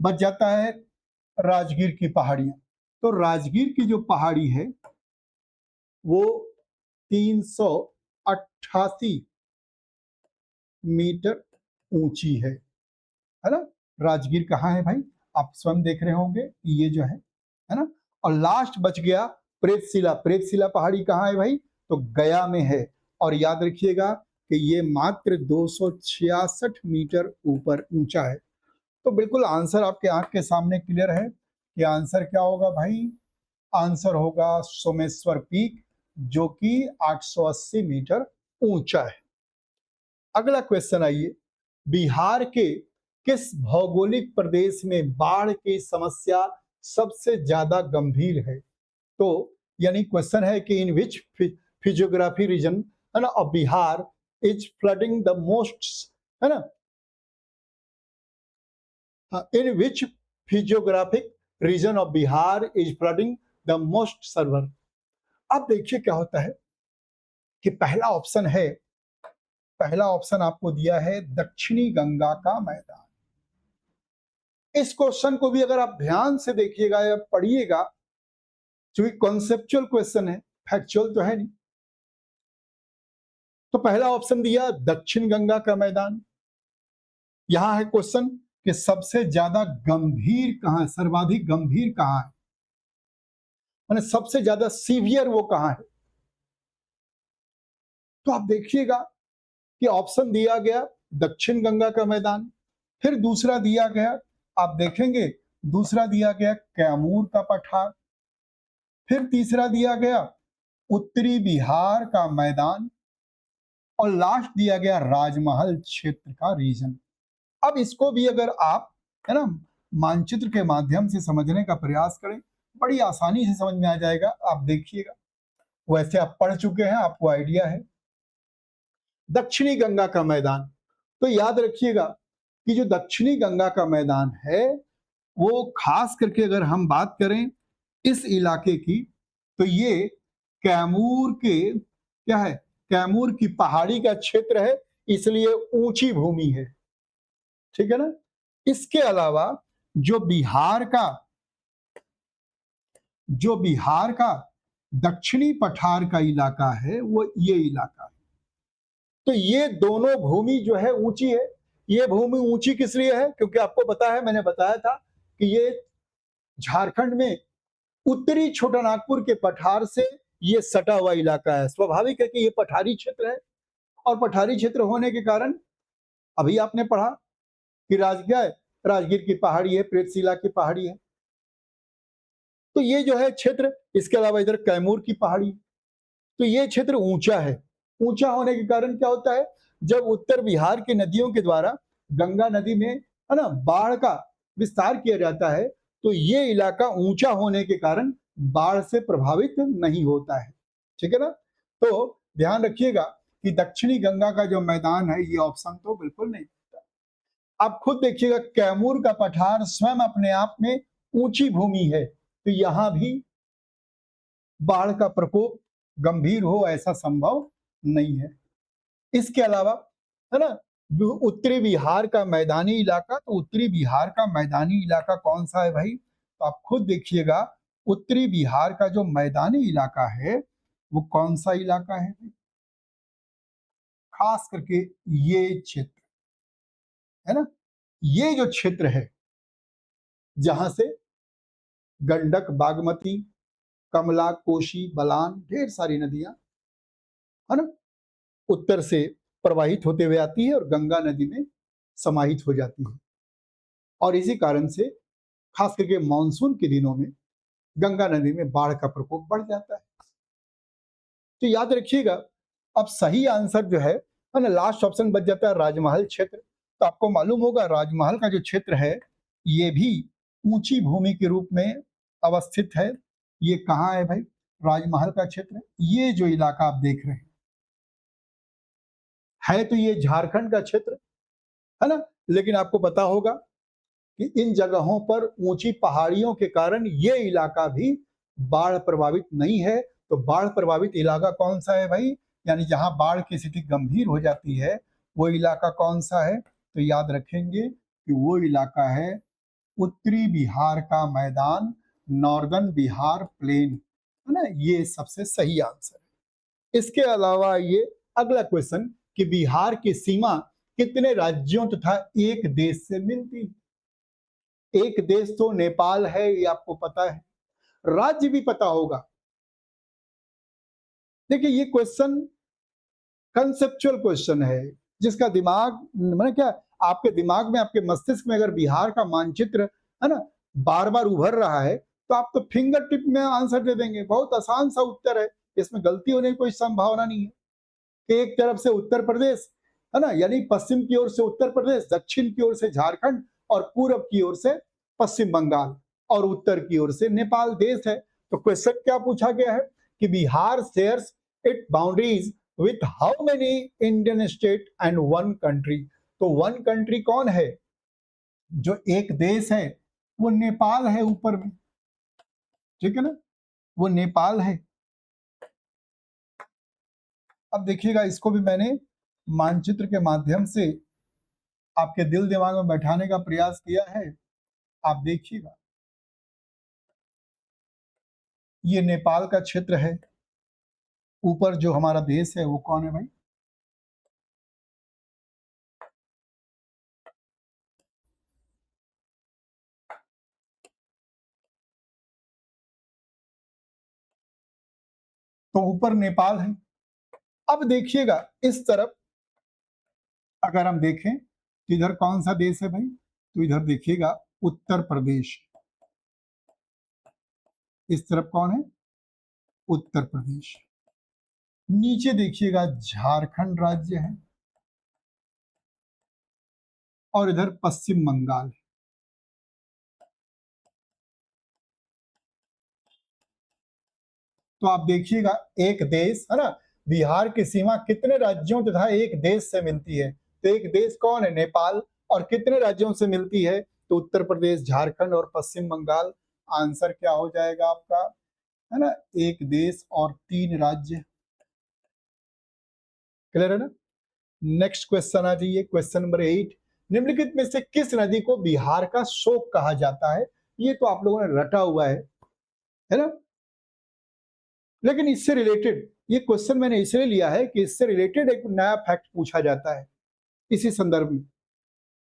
बच जाता है राजगीर की पहाड़ियां। तो राजगीर की जो पहाड़ी है वो 388 मीटर ऊंची है ना। राजगीर कहाँ है भाई? आप स्वयं देख रहे होंगे, ये जो है ना। और लास्ट बच गया प्रेतशिला। प्रेतशिला पहाड़ी कहाँ है भाई? तो गया में है। और याद रखिएगा कि ये मात्र 266 मीटर ऊपर ऊंचा है। तो बिल्कुल आंसर आपके आंख के सामने क्लियर है कि आंसर क्या होगा भाई? आंसर होगा सोमेश्वर पीक, जो कि 880 मीटर ऊंचा है। अगला क्वेश्चन आइए, बिहार के किस भौगोलिक प्रदेश में बाढ़ की समस्या सबसे ज्यादा गंभीर है? तो यानी क्वेश्चन है कि इन विच फिजियोग्राफी रीजन, है ना, of Bihar is flooding the most, है ना, in which physiographic region of Bihar is flooding the most severe. अब देखिए क्या होता है कि पहला ऑप्शन है, पहला ऑप्शन आपको दिया है दक्षिणी गंगा का मैदान। इस क्वेश्चन को भी अगर आप ध्यान से देखिएगा या पढ़िएगा, क्योंकि कॉन्सेप्चुअल क्वेश्चन है, फैक्चुअल तो है नहीं। तो पहला ऑप्शन दिया दक्षिण गंगा का मैदान, यहां है क्वेश्चन कि सबसे ज्यादा गंभीर कहां है, सर्वाधिक गंभीर कहां है, माने सबसे ज्यादा सीवियर वो कहां है। तो आप देखिएगा कि ऑप्शन दिया गया दक्षिण गंगा का मैदान, फिर दूसरा दिया गया, आप देखेंगे दूसरा दिया गया कैमूर का पठार, फिर तीसरा दिया गया उत्तरी बिहार का मैदान, और लास्ट दिया गया राजमहल क्षेत्र का रीजन। अब इसको भी अगर आप, है ना, मानचित्र के माध्यम से समझने का प्रयास करें, बड़ी आसानी से समझ में आ जाएगा। आप देखिएगा, वैसे आप पढ़ चुके हैं, आपको आइडिया है। दक्षिणी गंगा का मैदान, तो याद रखिएगा कि जो दक्षिणी गंगा का मैदान है वो खास करके अगर हम बात करें इस इलाके की, तो ये कैमूर के, क्या है, कैमूर की पहाड़ी का क्षेत्र है, इसलिए ऊंची भूमि है, ठीक है ना। इसके अलावा जो बिहार का, जो बिहार का दक्षिणी पठार का इलाका है वो ये इलाका है। तो ये दोनों भूमि जो है ऊंची है। ये भूमि ऊंची किस लिए है, क्योंकि आपको पता है, मैंने बताया था कि ये झारखंड में उत्तरी छोटानागपुर के पठार से ये सटा हुआ इलाका है। स्वाभाविक है कि ये पठारी क्षेत्र है, और पठारी क्षेत्र होने के कारण अभी आपने पढ़ा कि राजगीर की पहाड़ी है, प्रेतशिला की पहाड़ी है, तो ये जो है क्षेत्र, इसके अलावा इधर कैमूर की पहाड़ी, तो ये क्षेत्र ऊंचा है। ऊंचा होने के कारण क्या होता है, जब उत्तर बिहार की नदियों के द्वारा गंगा नदी में, है ना, बाढ़ का विस्तार किया जाता है, तो ये इलाका ऊंचा होने के कारण बाढ़ से प्रभावित नहीं होता है, ठीक है ना। तो ध्यान रखिएगा कि दक्षिणी गंगा का जो मैदान है ये ऑप्शन तो बिल्कुल नहीं। आप खुद देखिएगा कैमूर का पठार स्वयं अपने आप में ऊंची भूमि है, तो यहां भी बाढ़ का प्रकोप गंभीर हो ऐसा संभव नहीं है। इसके अलावा, है ना, उत्तरी बिहार का मैदानी इलाका, तो उत्तरी बिहार का मैदानी इलाका कौन सा है भाई, तो आप खुद देखिएगा उत्तरी बिहार का जो मैदानी इलाका है वो कौन सा इलाका है, खास करके ये क्षेत्र, है ना, ये जो क्षेत्र है जहां से गंडक, बागमती, कमला, कोशी, बलान, ढेर सारी नदियां, है ना, उत्तर से प्रवाहित होते हुए आती है और गंगा नदी में समाहित हो जाती है, और इसी कारण से खास करके मानसून के दिनों में गंगा नदी में बाढ़ का प्रकोप बढ़ जाता है। तो याद रखिएगा, अब सही आंसर जो है ना, लास्ट ऑप्शन बच जाता है राजमहल क्षेत्र। तो आपको मालूम होगा राजमहल का जो क्षेत्र है ये भी ऊंची भूमि के रूप में अवस्थित है। ये कहाँ है भाई, राजमहल का क्षेत्र, ये जो इलाका आप देख रहे हैं है तो ये झारखंड का क्षेत्र, है ना, लेकिन आपको पता होगा कि इन जगहों पर ऊंची पहाड़ियों के कारण ये इलाका भी बाढ़ प्रभावित नहीं है। तो बाढ़ प्रभावित इलाका कौन सा है भाई, यानी जहां बाढ़ की स्थिति गंभीर हो जाती है वो इलाका कौन सा है, तो याद रखेंगे कि वो इलाका है उत्तरी बिहार का मैदान, नॉर्दर्न बिहार प्लेन, है ना, ये सबसे सही आंसर है। इसके अलावा ये अगला क्वेश्चन कि बिहार की सीमा कितने राज्यों तथा एक देश से मिलती है। एक देश तो नेपाल है, ये आपको पता है, राज्य भी पता होगा। देखिए ये क्वेश्चन कंसेप्चुअल क्वेश्चन है, जिसका दिमाग, मैंने क्या, आपके दिमाग में, आपके मस्तिष्क में अगर बिहार का मानचित्र, है ना, बार बार उभर रहा है तो आप तो फिंगर टिप में आंसर दे देंगे। बहुत आसान सा उत्तर है, इसमें गलती होने की कोई संभावना नहीं है। कि एक तरफ से उत्तर प्रदेश, है ना, यानी पश्चिम की ओर से उत्तर प्रदेश, दक्षिण की ओर से झारखंड, और पूरब की ओर से पश्चिम बंगाल, और उत्तर की ओर से नेपाल देश है। तो क्वेश्चन क्या पूछा गया है कि Bihar shares it boundaries with how many Indian state and one country. तो वन कंट्री कौन है, जो एक देश है वो नेपाल है ऊपर में, ठीक है ना, वो नेपाल है। अब देखिएगा इसको भी मैंने मानचित्र के माध्यम से आपके दिल दिमाग में बैठाने का प्रयास किया है। आप देखिएगा ये नेपाल का क्षेत्र है, ऊपर जो हमारा देश है वो कौन है भाई, तो ऊपर नेपाल है। अब देखिएगा इस तरफ अगर हम देखें तो इधर कौन सा देश है भाई, तो इधर देखिएगा उत्तर प्रदेश। इस तरफ कौन है, उत्तर प्रदेश। नीचे देखिएगा झारखंड राज्य है और इधर पश्चिम बंगाल है। तो आप देखिएगा एक देश है ना, बिहार की सीमा कितने राज्यों तथा एक देश से मिलती है, तो एक देश कौन है, नेपाल। और कितने राज्यों से मिलती है, तो उत्तर प्रदेश, झारखंड और पश्चिम बंगाल। आंसर क्या हो जाएगा आपका, है ना, एक देश और 3 राज्य। क्लियर है ना। नेक्स्ट क्वेश्चन आ जाइए, क्वेश्चन नंबर 8। निम्नलिखित में से किस नदी को बिहार का शोक कहा जाता है। ये तो आप लोगों ने रटा हुआ है ना, लेकिन इससे रिलेटेड ये क्वेश्चन मैंने इसलिए लिया है कि इससे रिलेटेड एक नया फैक्ट पूछा जाता है इसी संदर्भ में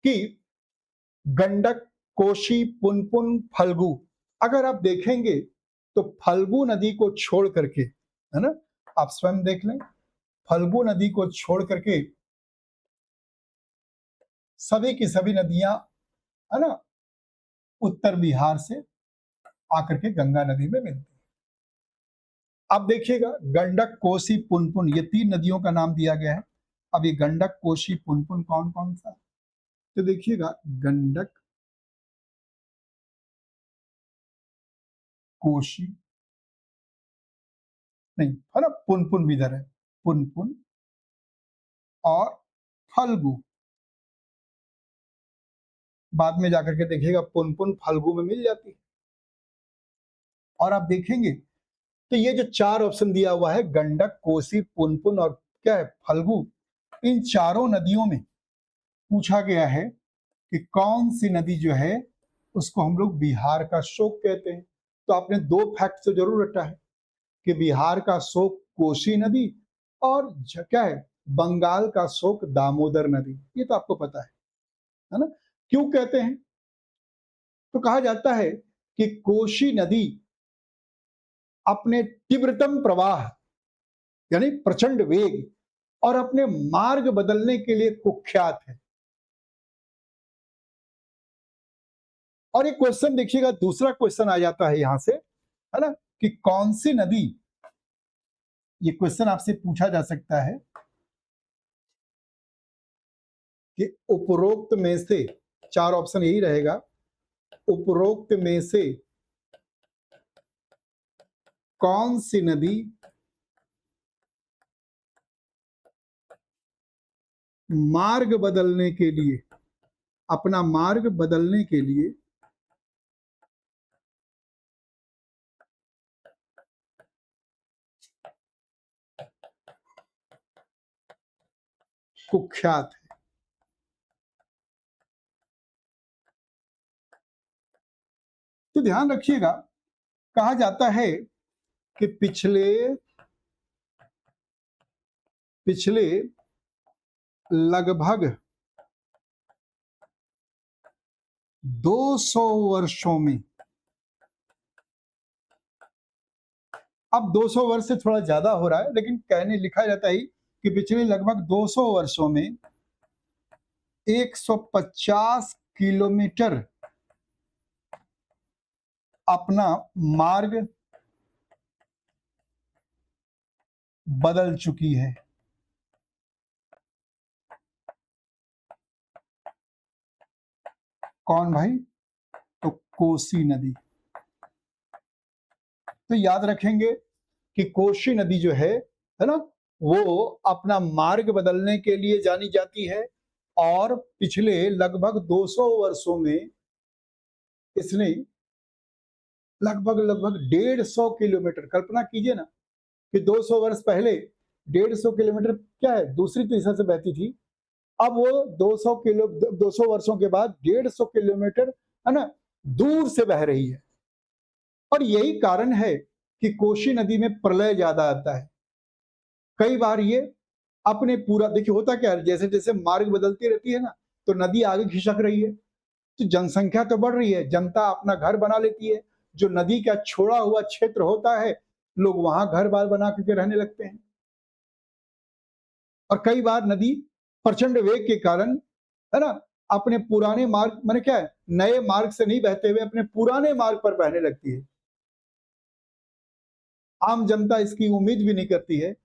कि गंडक, कोशी, पुनपुन, फल्गु, अगर आप देखेंगे तो फल्गु नदी को छोड़ करके, है ना, आप स्वयं देख लें, फल्गु नदी को छोड़ करके सभी की सभी नदियां, है ना, उत्तर बिहार से आकर के गंगा नदी में मिलती है। अब देखिएगा गंडक, कोसी, पुनपुन, ये 3 नदियों का नाम दिया गया है। अब ये गंडक, कोसी, पुनपुन कौन कौन सा, तो देखिएगा गंडक, कोशी, नहीं है ना, पुनपुन भी इधर है, पुनपुन और फल्गु। बाद में जाकर के देखिएगा पुनपुन फल्गु में मिल जाती है। और आप देखेंगे तो ये जो 4 ऑप्शन दिया हुआ है, गंडक, कोसी, पुनपुन और क्या है, फल्गु, इन चारों नदियों में पूछा गया है कि कौन सी नदी जो है उसको हम लोग बिहार का शोक कहते हैं। तो आपने 2 फैक्ट तो जरूर रटा है कि बिहार का शोक कोसी नदी और क्या है, बंगाल का शोक दामोदर नदी। ये तो आपको पता है ना। क्यों कहते हैं, तो कहा जाता है कि कोसी नदी अपने तीव्रतम प्रवाह यानी प्रचंड वेग और अपने मार्ग बदलने के लिए कुख्यात है। और एक क्वेश्चन देखिएगा, दूसरा क्वेश्चन आ जाता है यहां से, है ना, कि कौन सी नदी, ये क्वेश्चन आपसे पूछा जा सकता है कि उपरोक्त में से, 4 ऑप्शन यही रहेगा, उपरोक्त में से कौन सी नदी मार्ग बदलने के लिए, अपना मार्ग बदलने के लिए कुख्यात है। तो ध्यान रखिएगा, कहा जाता है कि पिछले लगभग 200 वर्षों में, अब 200 वर्ष से थोड़ा ज्यादा हो रहा है, लेकिन कहने लिखा जाता है कि पिछले लगभग 200 वर्षों में 150 किलोमीटर अपना मार्ग बदल चुकी है। कौन भाई, तो कोसी नदी। तो याद रखेंगे कि कोसी नदी जो है ना, वो अपना मार्ग बदलने के लिए जानी जाती है और पिछले लगभग 200 वर्षों में इसने लगभग 150 किलोमीटर, कल्पना कीजिए ना कि 200 वर्ष पहले 150 किलोमीटर क्या है, दूसरी दिशा से बहती थी, अब वो 200 वर्षों के बाद 150 किलोमीटर, है ना, दूर से बह रही है। और यही कारण है कि कोसी नदी में प्रलय ज्यादा आता है। कई बार ये अपने पूरा, देखिए होता क्या है, जैसे जैसे मार्ग बदलती रहती है ना, तो नदी आगे खिसक रही है, तो जनसंख्या तो बढ़ रही है, जनता अपना घर बना लेती है, जो नदी का छोड़ा हुआ क्षेत्र होता है लोग वहां घर बार बना करके रहने लगते हैं। और कई बार नदी प्रचंड वेग के कारण, है ना, अपने पुराने मार्ग, माने क्या है, नए मार्ग से नहीं बहते हुए अपने पुराने मार्ग पर बहने लगती है। आम जनता इसकी उम्मीद भी नहीं करती है,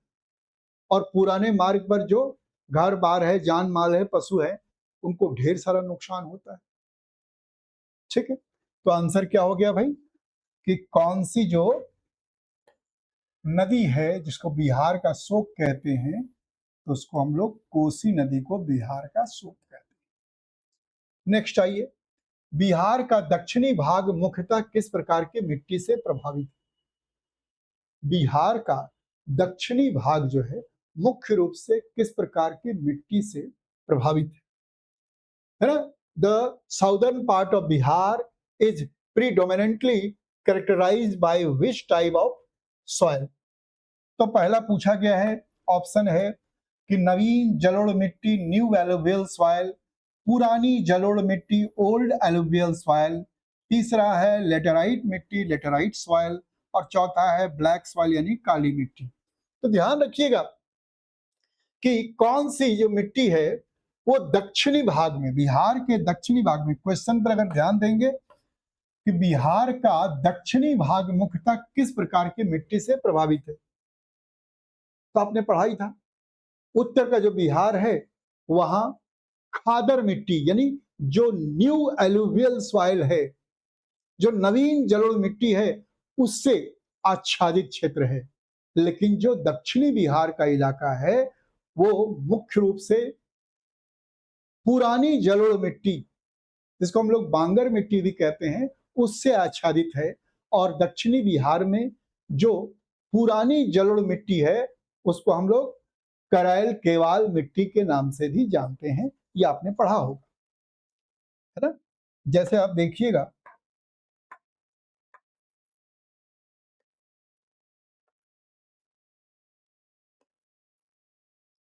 और पुराने मार्ग पर जो घर बार है, जान माल है, पशु है, उनको ढेर सारा नुकसान होता है। ठीक है, तो आंसर क्या हो गया भाई, कि कौन सी जो नदी है जिसको बिहार का शोक कहते हैं, तो उसको हम लोग कोसी नदी को बिहार का शोक कहते हैं। नेक्स्ट आइए, बिहार का दक्षिणी भाग मुख्यतः किस प्रकार की मिट्टी से प्रभावित है? बिहार का दक्षिणी भाग जो है मुख्य रूप से किस प्रकार की मिट्टी से प्रभावित है ना? The southern part of Bihar is predominantly characterised by which type of soil? तो पहला पूछा गया है, ऑप्शन है कि नवीन जलोढ़ मिट्टी न्यू एलुवियल सॉइल, पुरानी जलोढ़ मिट्टी ओल्ड एलुवियल सॉइल, तीसरा है लेटेराइट मिट्टी लेटेराइट सॉइल, और चौथा है ब्लैक सॉइल यानी काली मिट्टी। तो ध्यान रखिएगा कि कौन सी जो मिट्टी है वो दक्षिणी भाग में, बिहार के दक्षिणी भाग में, क्वेश्चन पर अगर ध्यान देंगे कि बिहार का दक्षिणी भाग मुख्यतः किस प्रकार की मिट्टी से प्रभावित है, तो आपने पढ़ा ही था, उत्तर का जो बिहार है वहां खादर मिट्टी यानी जो न्यू एलुवियल सॉइल है, जो नवीन जलोढ़ मिट्टी है, उससे आच्छादित क्षेत्र है। लेकिन जो दक्षिणी बिहार का इलाका है वो मुख्य रूप से पुरानी जलोढ़ मिट्टी, जिसको हम लोग बांगर मिट्टी भी कहते हैं, उससे आच्छादित है। और दक्षिणी बिहार में जो पुरानी जलोढ़ मिट्टी है उसको हम लोग करैल केवाल मिट्टी के नाम से भी जानते हैं, ये आपने पढ़ा होगा, है ना? जैसे आप देखिएगा,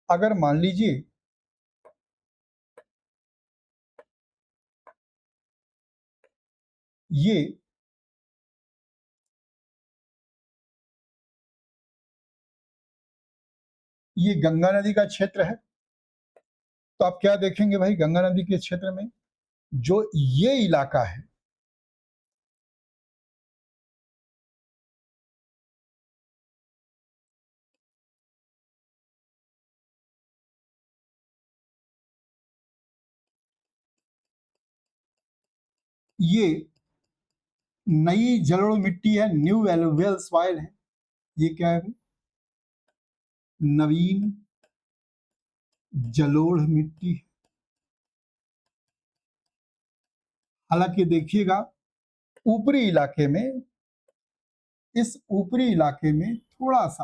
अगर मान लीजिए ये गंगा नदी का क्षेत्र है, तो आप क्या देखेंगे भाई, गंगा नदी के क्षेत्र में जो ये इलाका है, ये नई जलोढ़ मिट्टी है, न्यू एलुवियल सॉइल है। ये क्या है भाई? नवीन जलोढ़ मिट्टी। हालांकि देखिएगा ऊपरी इलाके में, इस ऊपरी इलाके में थोड़ा सा,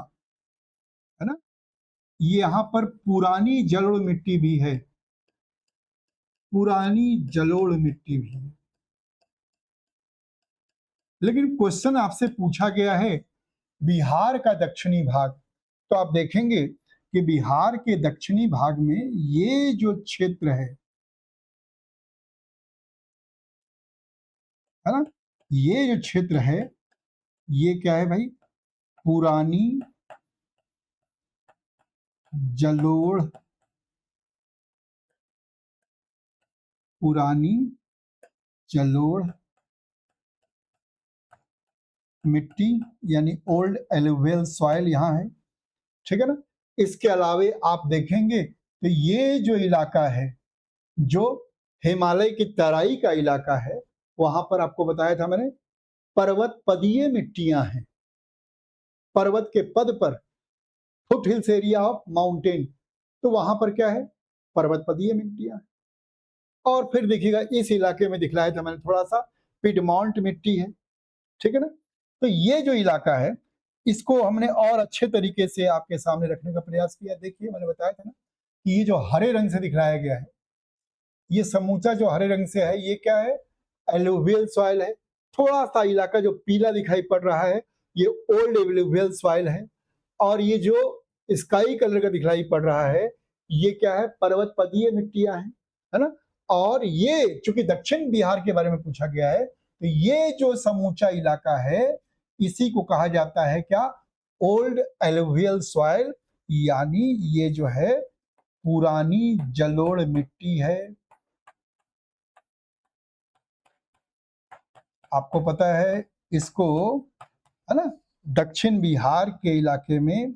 है ना, यहां पर पुरानी जलोढ़ मिट्टी भी है, पुरानी जलोढ़ मिट्टी भी है। लेकिन क्वेश्चन आपसे पूछा गया है बिहार का दक्षिणी भाग, तो आप देखेंगे कि बिहार के दक्षिणी भाग में ये जो क्षेत्र है ना, ये जो क्षेत्र है ये क्या है भाई, पुरानी जलोढ़, पुरानी जलोढ़ मिट्टी यानी ओल्ड एलुवियल सॉइल यहां है, ठीक है ना? इसके अलावे आप देखेंगे तो ये जो इलाका है, जो हिमालय की तराई का इलाका है, वहां पर आपको बताया था मैंने पर्वत पदीय मिट्टियां हैं, पर्वत के पद पर, foot hills area of mountain, तो वहां पर क्या है, पर्वत पदीय मिट्टियां। और फिर देखिएगा इस इलाके में दिखलाया था मैंने थोड़ा सा पिडमॉन्ट मिट्टी है, ठीक है ना? तो ये जो इलाका है इसको हमने और अच्छे तरीके से आपके सामने रखने का प्रयास किया। देखिए मैंने बताया था ना कि ये जो हरे रंग से दिखलाया गया है, ये समूचा जो हरे रंग से है, ये क्या है, एलुवियल सॉइल है। थोड़ा सा इलाका जो पीला दिखाई पड़ रहा है ये ओल्ड एलुवियल सॉइल है, और ये जो स्काई कलर का दिखाई पड़ रहा है ये क्या है, पर्वत पदीय मिट्टियां हैं, है ना? और ये चूंकि दक्षिण बिहार के बारे में पूछा गया है, तो ये जो समूचा इलाका है इसी को कहा जाता है क्या, ओल्ड एलुवियल सॉइल, यानी ये जो है पुरानी जलोढ़ मिट्टी है। आपको पता है इसको, है ना, दक्षिण बिहार के इलाके में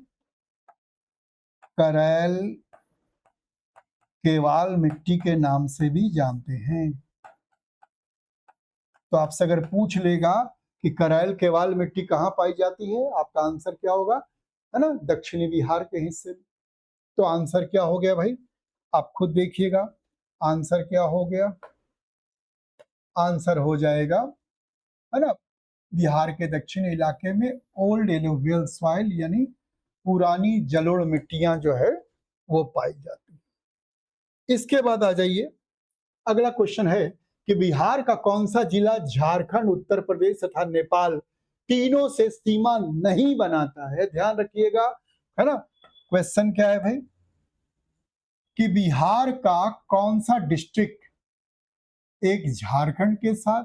करैल केवाल मिट्टी के नाम से भी जानते हैं। तो आपसे अगर पूछ लेगा कि करैल केवाल मिट्टी कहाँ पाई जाती है, आपका आंसर क्या होगा, है ना, दक्षिणी बिहार के हिस्से में। तो आंसर क्या हो गया भाई, आप खुद देखिएगा आंसर क्या हो गया। आंसर हो जाएगा, है ना, बिहार के दक्षिणी इलाके में ओल्ड एलुवियल सॉइल, यानी पुरानी जलोढ़ मिट्टियां जो है वो पाई जाती है। इसके बाद आ जाइए, अगला क्वेश्चन है कि बिहार का कौन सा जिला झारखंड, उत्तर प्रदेश तथा नेपाल तीनों से सीमा नहीं बनाता है। ध्यान रखिएगा, है ना। क्वेश्चन क्या है भाई कि बिहार का कौन सा डिस्ट्रिक्ट एक झारखंड के साथ,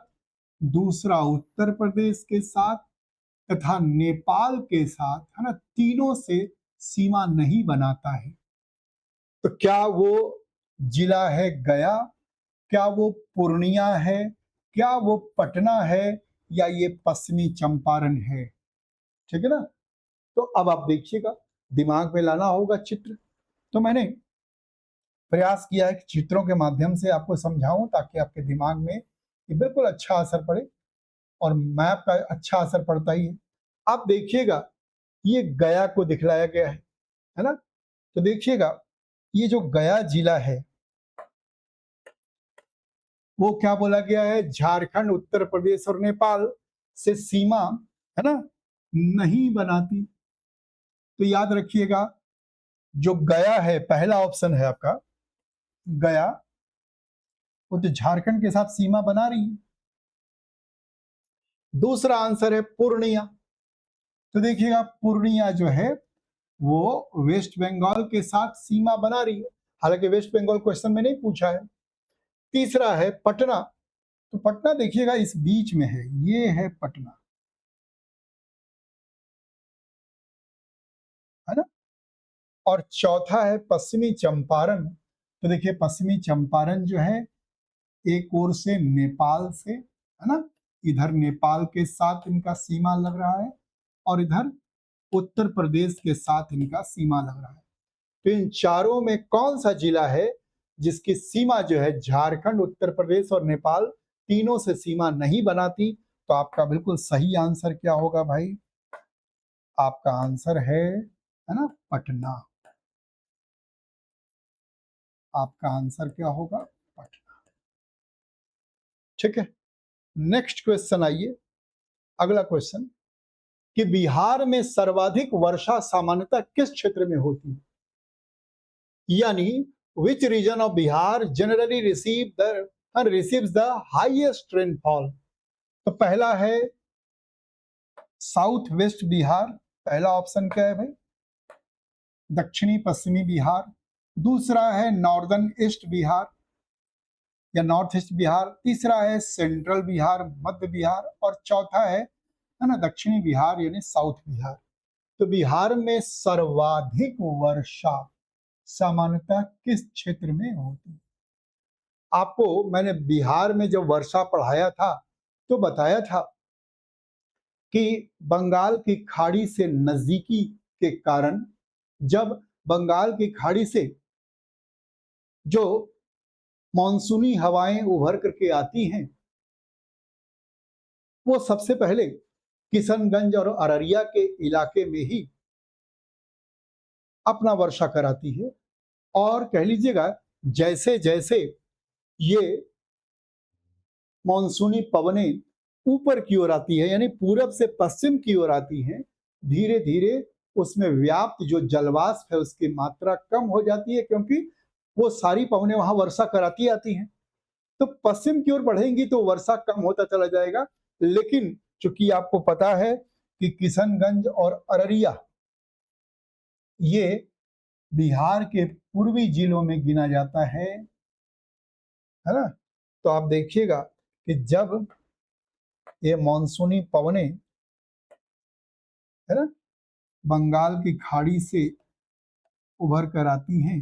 दूसरा उत्तर प्रदेश के साथ तथा नेपाल के साथ, है ना, तीनों से सीमा नहीं बनाता है। तो क्या वो जिला है गया, क्या वो पूर्णिया है, क्या वो पटना है, या ये पश्चिमी चंपारण है। ठीक है ना। तो अब आप देखिएगा, दिमाग में लाना होगा चित्र। तो मैंने प्रयास किया है कि चित्रों के माध्यम से आपको समझाऊं ताकि आपके दिमाग में ये बिल्कुल अच्छा असर पड़े, और मैप का अच्छा असर पड़ता ही है। आप देखिएगा, ये गया को दिखलाया गया है ना। तो देखिएगा, ये जो गया जिला है वो क्या बोला गया है, झारखंड, उत्तर प्रदेश और नेपाल से सीमा, है ना, नहीं बनाती। तो याद रखिएगा, जो गया है, पहला ऑप्शन है आपका गया, वो तो झारखंड के साथ सीमा बना रही है। दूसरा आंसर है पूर्णिया। तो देखिएगा, पूर्णिया जो है वो वेस्ट बंगाल के साथ सीमा बना रही है, हालांकि वेस्ट बंगाल क्वेश्चन में नहीं पूछा है। तीसरा है पटना। तो पटना देखिएगा इस बीच में है, ये है पटना, है ना। और चौथा है पश्चिमी चंपारण। तो देखिए पश्चिमी चंपारण जो है एक ओर से नेपाल से, है ना, इधर नेपाल के साथ इनका सीमा लग रहा है, और इधर उत्तर प्रदेश के साथ इनका सीमा लग रहा है। तो इन चारों में कौन सा जिला है जिसकी सीमा जो है झारखंड, उत्तर प्रदेश और नेपाल तीनों से सीमा नहीं बनाती। तो आपका बिल्कुल सही आंसर क्या होगा भाई, आपका आंसर है ना, पटना। आपका आंसर क्या होगा, पटना। ठीक है। नेक्स्ट क्वेश्चन आइए, अगला क्वेश्चन कि बिहार में सर्वाधिक वर्षा सामान्यतः किस क्षेत्र में होती है, यानी which region of Bihar generally receives the highest rainfall. तो पहला है साउथ वेस्ट बिहार, पहला ऑप्शन क्या है भाई, दक्षिणी पश्चिमी बिहार। दूसरा है नॉर्दर्न ईस्ट बिहार या नॉर्थ ईस्ट बिहार। तीसरा है सेंट्रल बिहार, मध्य बिहार। और चौथा है ना, दक्षिणी बिहार यानी साउथ बिहार। तो बिहार में सर्वाधिक वर्षा सामान्यतः किस क्षेत्र में होती है। आपको मैंने बिहार में जब वर्षा पढ़ाया था तो बताया था कि बंगाल की खाड़ी से नजदीकी के कारण, जब बंगाल की खाड़ी से जो मानसूनी हवाएं उभर करके आती हैं, वो सबसे पहले किशनगंज और अररिया के इलाके में ही अपना वर्षा कराती है। और कह लीजिएगा, जैसे जैसे ये मानसूनी पवनें ऊपर की ओर आती है, यानी पूरब से पश्चिम की ओर आती हैं, धीरे धीरे उसमें व्याप्त जो जलवाष्प है उसकी मात्रा कम हो जाती है, क्योंकि वो सारी पवनें वहां वर्षा कराती आती हैं। तो पश्चिम की ओर बढ़ेंगी तो वर्षा कम होता चला जाएगा। लेकिन चूंकि आपको पता है कि किशनगंज और अररिया ये बिहार के पूर्वी जिलों में गिना जाता है ना। तो आप देखिएगा कि जब ये मानसूनी पवनें, है ना, बंगाल की खाड़ी से उभर कर आती हैं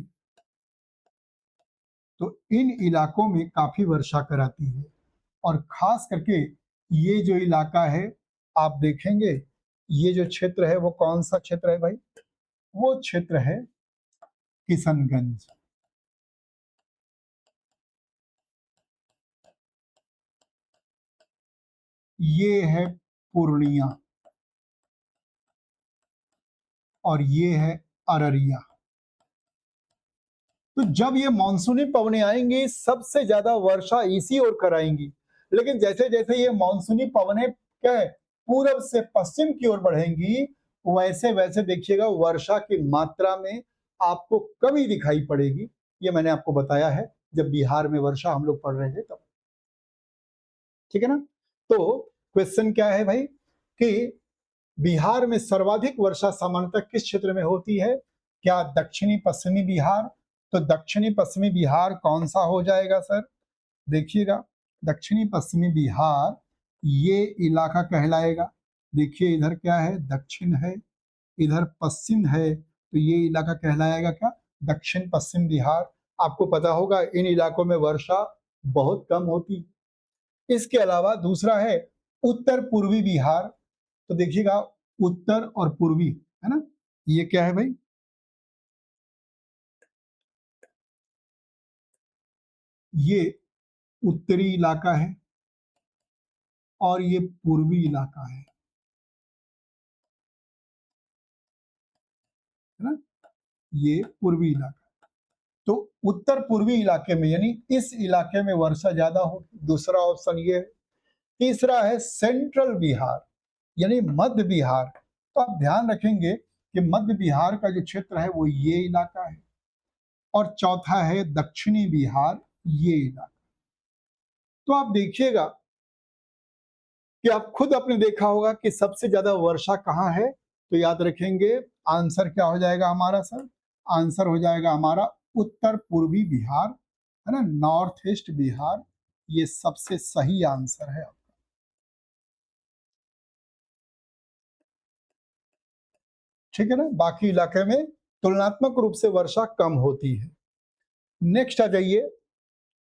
तो इन इलाकों में काफी वर्षा कराती है। और खास करके ये जो इलाका है, आप देखेंगे ये जो क्षेत्र है वो कौन सा क्षेत्र है भाई? वो क्षेत्र है किशनगंज। ये है पूर्णिया और ये है अररिया। तो जब ये मानसूनी पवनें आएंगी सबसे ज्यादा वर्षा इसी ओर कराएंगी। लेकिन जैसे जैसे ये मानसूनी पवनें क्या है पूरब से पश्चिम की ओर बढ़ेंगी, वैसे वैसे देखिएगा वर्षा की मात्रा में आपको कमी दिखाई पड़ेगी। ये मैंने आपको बताया है जब बिहार में वर्षा हम लोग पढ़ रहे थे तब। ठीक है ना? तो क्वेश्चन क्या है भाई कि बिहार में सर्वाधिक वर्षा सामान्यतः किस क्षेत्र में होती है? क्या दक्षिणी पश्चिमी बिहार? तो दक्षिणी पश्चिमी बिहार कौन सा हो जाएगा सर? देखिएगा दक्षिणी पश्चिमी बिहार ये इलाका कहलाएगा। देखिए इधर क्या है, दक्षिण है, इधर पश्चिम है, तो ये इलाका कहलाएगा क्या? दक्षिण पश्चिम बिहार। आपको पता होगा इन इलाकों में वर्षा बहुत कम होती। इसके अलावा दूसरा है उत्तर पूर्वी बिहार। तो देखिएगा उत्तर और पूर्वी है ना, ये क्या है भाई? ये उत्तरी इलाका है और ये पूर्वी इलाका है ना, ये पूर्वी इलाका। तो उत्तर पूर्वी इलाके में यानी इस इलाके में वर्षा ज्यादा होगी, दूसरा ऑप्शन ये है। तीसरा है सेंट्रल बिहार यानी मध्य बिहार। तो आप ध्यान रखेंगे कि मध्य बिहार का जो क्षेत्र है वो ये इलाका है। और चौथा है दक्षिणी बिहार, ये इलाका। तो आप देखिएगा कि आप खुद आपने देखा होगा कि सबसे ज्यादा वर्षा कहाँ है। तो याद रखेंगे आंसर क्या हो जाएगा हमारा सर? आंसर हो जाएगा हमारा उत्तर पूर्वी बिहार, है ना, नॉर्थ ईस्ट बिहार। ये सबसे सही आंसर है। ठीक है ना? बाकी इलाके में तुलनात्मक रूप से वर्षा कम होती है। नेक्स्ट आ जाइए,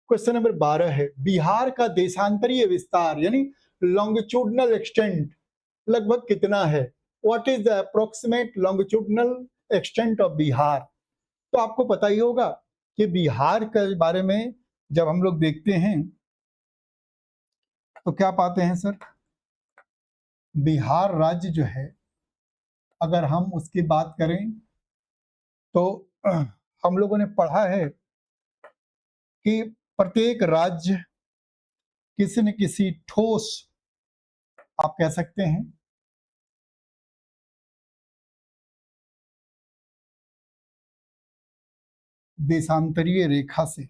क्वेश्चन नंबर 12 है बिहार का देशांतरीय विस्तार यानी लॉन्गिट्यूडनल एक्सटेंट लगभग कितना है? What is the approximate longitudinal extent of Bihar? तो आपको पता ही होगा कि बिहार के बारे में जब हम लोग देखते हैं तो क्या पाते हैं सर? बिहार राज्य जो है अगर हम उसकी बात करें तो हम लोगों ने पढ़ा है कि प्रत्येक राज्य किसी न किसी ठोस, आप कह सकते हैं, देशांतरीय रेखा से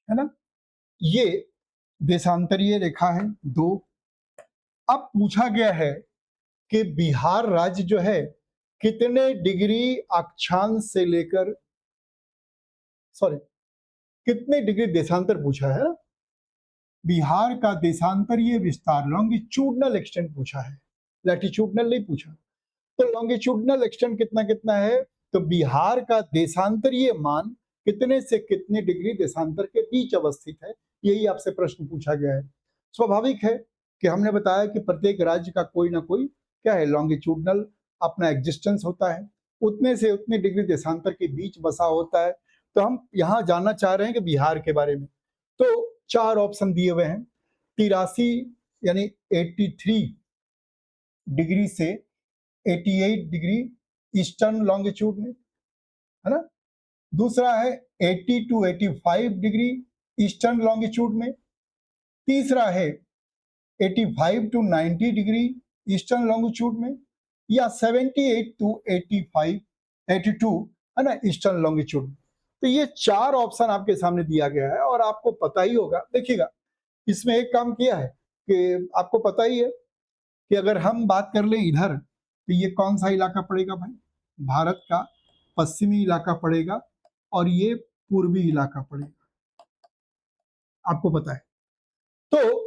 है ना, ये देशांतरीय रेखा है दो। अब पूछा गया है कि बिहार राज्य जो है कितने डिग्री अक्षांश से लेकर, सॉरी, कितने डिग्री देशांतर पूछा है ना? बिहार का देशांतरीय विस्तार लॉन्गिट्यूडनल एक्सटेंट पूछा है, लैटिट्यूडनल नहीं पूछा। तो लॉन्गिट्यूडनल एक्सटेंट कितना कितना है? तो बिहार का देशांतरीय मान कितने से कितने डिग्री देशांतर के बीच अवस्थित है, यही आपसे प्रश्न पूछा गया है। स्वाभाविक है कि हमने बताया कि प्रत्येक राज्य का कोई ना कोई क्या है लॉन्गिट्यूडनल अपना एग्जिस्टेंस होता है, उतने से उतने डिग्री देशांतर के बीच बसा होता है। तो हम यहाँ जानना चाह रहे हैं कि बिहार के बारे में। तो चार ऑप्शन दिए हुए हैं, 83 यानी 83 डिग्री से 88 डिग्री ईस्टर्न लॉन्गिट्यूड में, है ना। दूसरा है 80 टू 85 डिग्री ईस्टर्न लॉन्गिट्यूड में। तीसरा है 85 टू 90 डिग्री ईस्टर्न लॉन्गिट्यूड में। या 78 टू 85 82 है ना, ईस्टर्न लॉन्गिट्यूड। तो ये 4 ऑप्शन आपके सामने दिया गया है और आपको पता ही होगा। देखिएगा, इसमें एक काम किया है कि आपको पता ही है कि अगर हम बात कर लें इधर, तो ये कौन सा इलाका पड़ेगा भाई? भारत का पश्चिमी इलाका पड़ेगा और ये पूर्वी इलाका पड़ेगा, आपको पता है। तो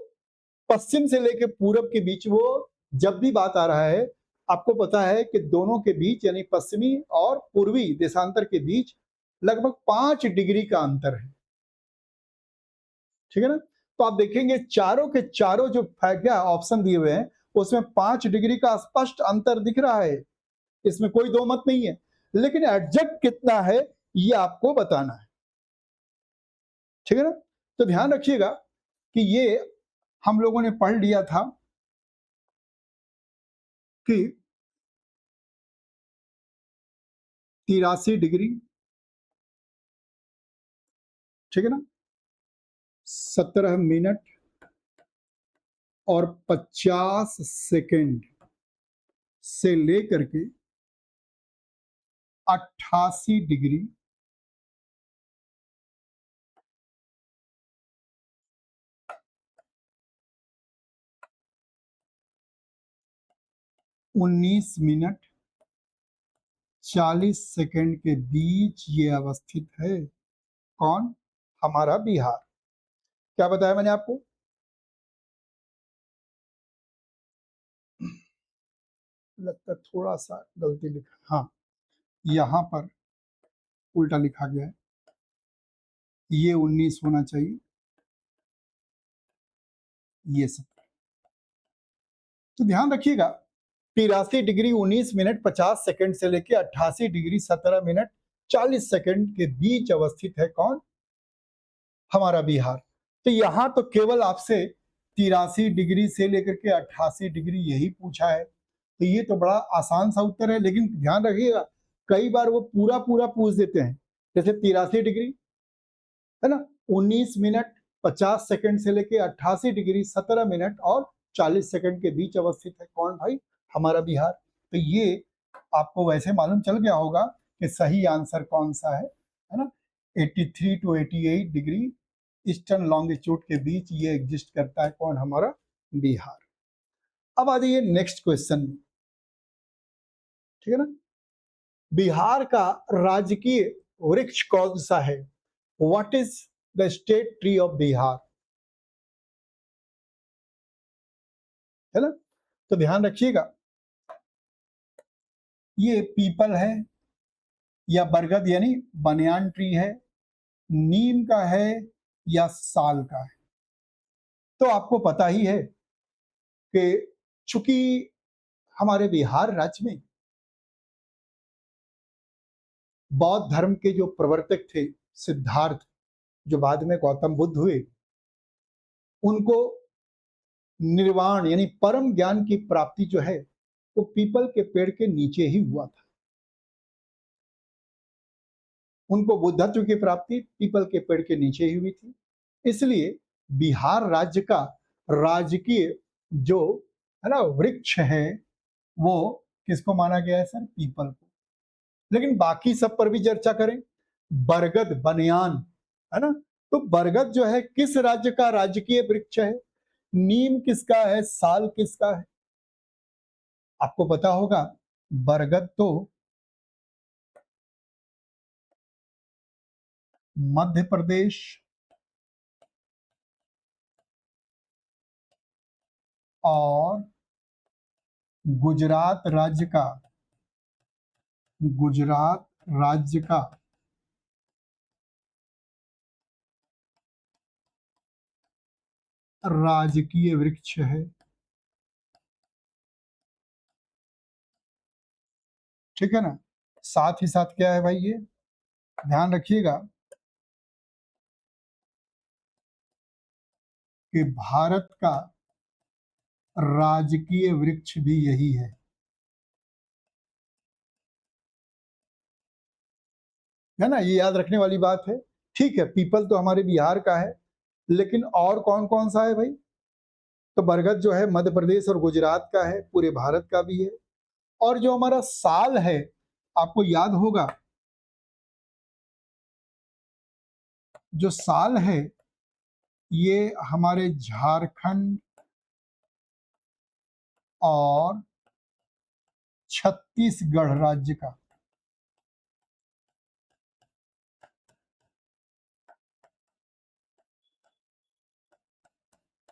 पश्चिम से लेकर पूरब के बीच वो जब भी बात आ रहा है, आपको पता है कि दोनों के बीच यानी पश्चिमी और पूर्वी देशांतर के बीच लगभग 5 डिग्री का अंतर है, ठीक है ना। तो आप देखेंगे चारों के चारों जो क्या ऑप्शन दिए हुए हैं उसमें 5 डिग्री का स्पष्ट अंतर दिख रहा है, इसमें कोई दो मत नहीं है। लेकिन एग्जैक्ट कितना है ये आपको बताना है, ठीक है ना। तो ध्यान रखिएगा कि ये हम लोगों ने पढ़ लिया था कि 83 डिग्री, ठीक है ना, 17 मिनट और 50 सेकेंड से लेकर के 88 डिग्री 19 मिनट 40 सेकेंड के बीच ये अवस्थित है। कौन? हमारा बिहार। क्या बताया मैंने आपको? लगता थोड़ा सा गलती लिखा, हाँ यहां पर उल्टा लिखा गया है, ये 19 होना चाहिए, ये 17। तो ध्यान रखिएगा, 83 डिग्री 19 मिनट 50 सेकंड से लेकर 88 डिग्री 17 मिनट 40 सेकंड के बीच अवस्थित है कौन? हमारा बिहार। तो यहां तो केवल आपसे 83 डिग्री से लेकर के 88 डिग्री यही पूछा है, तो ये तो बड़ा आसान सा उत्तर है। लेकिन ध्यान रखिएगा, कई बार वो पूरा पूरा पूछ देते हैं, जैसे 83 डिग्री है ना, 19 मिनट 50 सेकंड से लेके 88 डिग्री 17 मिनट और 40 सेकंड के बीच अवस्थित है कौन भाई? हमारा बिहार। तो ये आपको वैसे मालूम चल गया होगा कि सही आंसर कौन सा है ना। 83 टू 88 डिग्री ईस्टर्न लॉन्गिट्यूड के बीच ये एग्जिस्ट करता है कौन? हमारा बिहार। अब आ जाइए नेक्स्ट क्वेश्चन में, ठीक है ना। बिहार का राजकीय वृक्ष कौन सा है? What is the state tree of Bihar? है ना। तो ध्यान रखिएगा, ये पीपल है या बरगद यानी बनियान ट्री है, नीम का है या साल का है? तो आपको पता ही है कि चूंकि हमारे बिहार राज्य में बौद्ध धर्म के जो प्रवर्तक थे सिद्धार्थ, जो बाद में गौतम बुद्ध हुए, उनको निर्वाण यानी परम ज्ञान की प्राप्ति जो है वो पीपल के पेड़ के नीचे ही हुआ था। उनको बुद्धत्व की प्राप्ति पीपल के पेड़ के नीचे ही हुई थी। इसलिए बिहार राज्य का राजकीय जो है ना वृक्ष है वो किसको माना गया है सर? पीपल को। लेकिन बाकी सब पर भी चर्चा करें, बरगद बनियान है ना, तो बरगद जो है किस राज्य का राजकीय वृक्ष है? नीम किसका है? साल किसका है? आपको पता होगा, बरगद तो मध्य प्रदेश और गुजरात राज्य का, गुजरात राज्य का राजकीय वृक्ष है, ठीक है ना। साथ ही साथ क्या है भाई, ये ध्यान रखिएगा कि भारत का राजकीय वृक्ष भी यही है ना। ये याद रखने वाली बात है। ठीक है, पीपल तो हमारे बिहार का है, लेकिन और कौन कौन सा है भाई? तो बरगद जो है मध्य प्रदेश और गुजरात का है, पूरे भारत का भी है। और जो हमारा साल है, आपको याद होगा जो साल है ये हमारे झारखंड और छत्तीसगढ़ राज्य का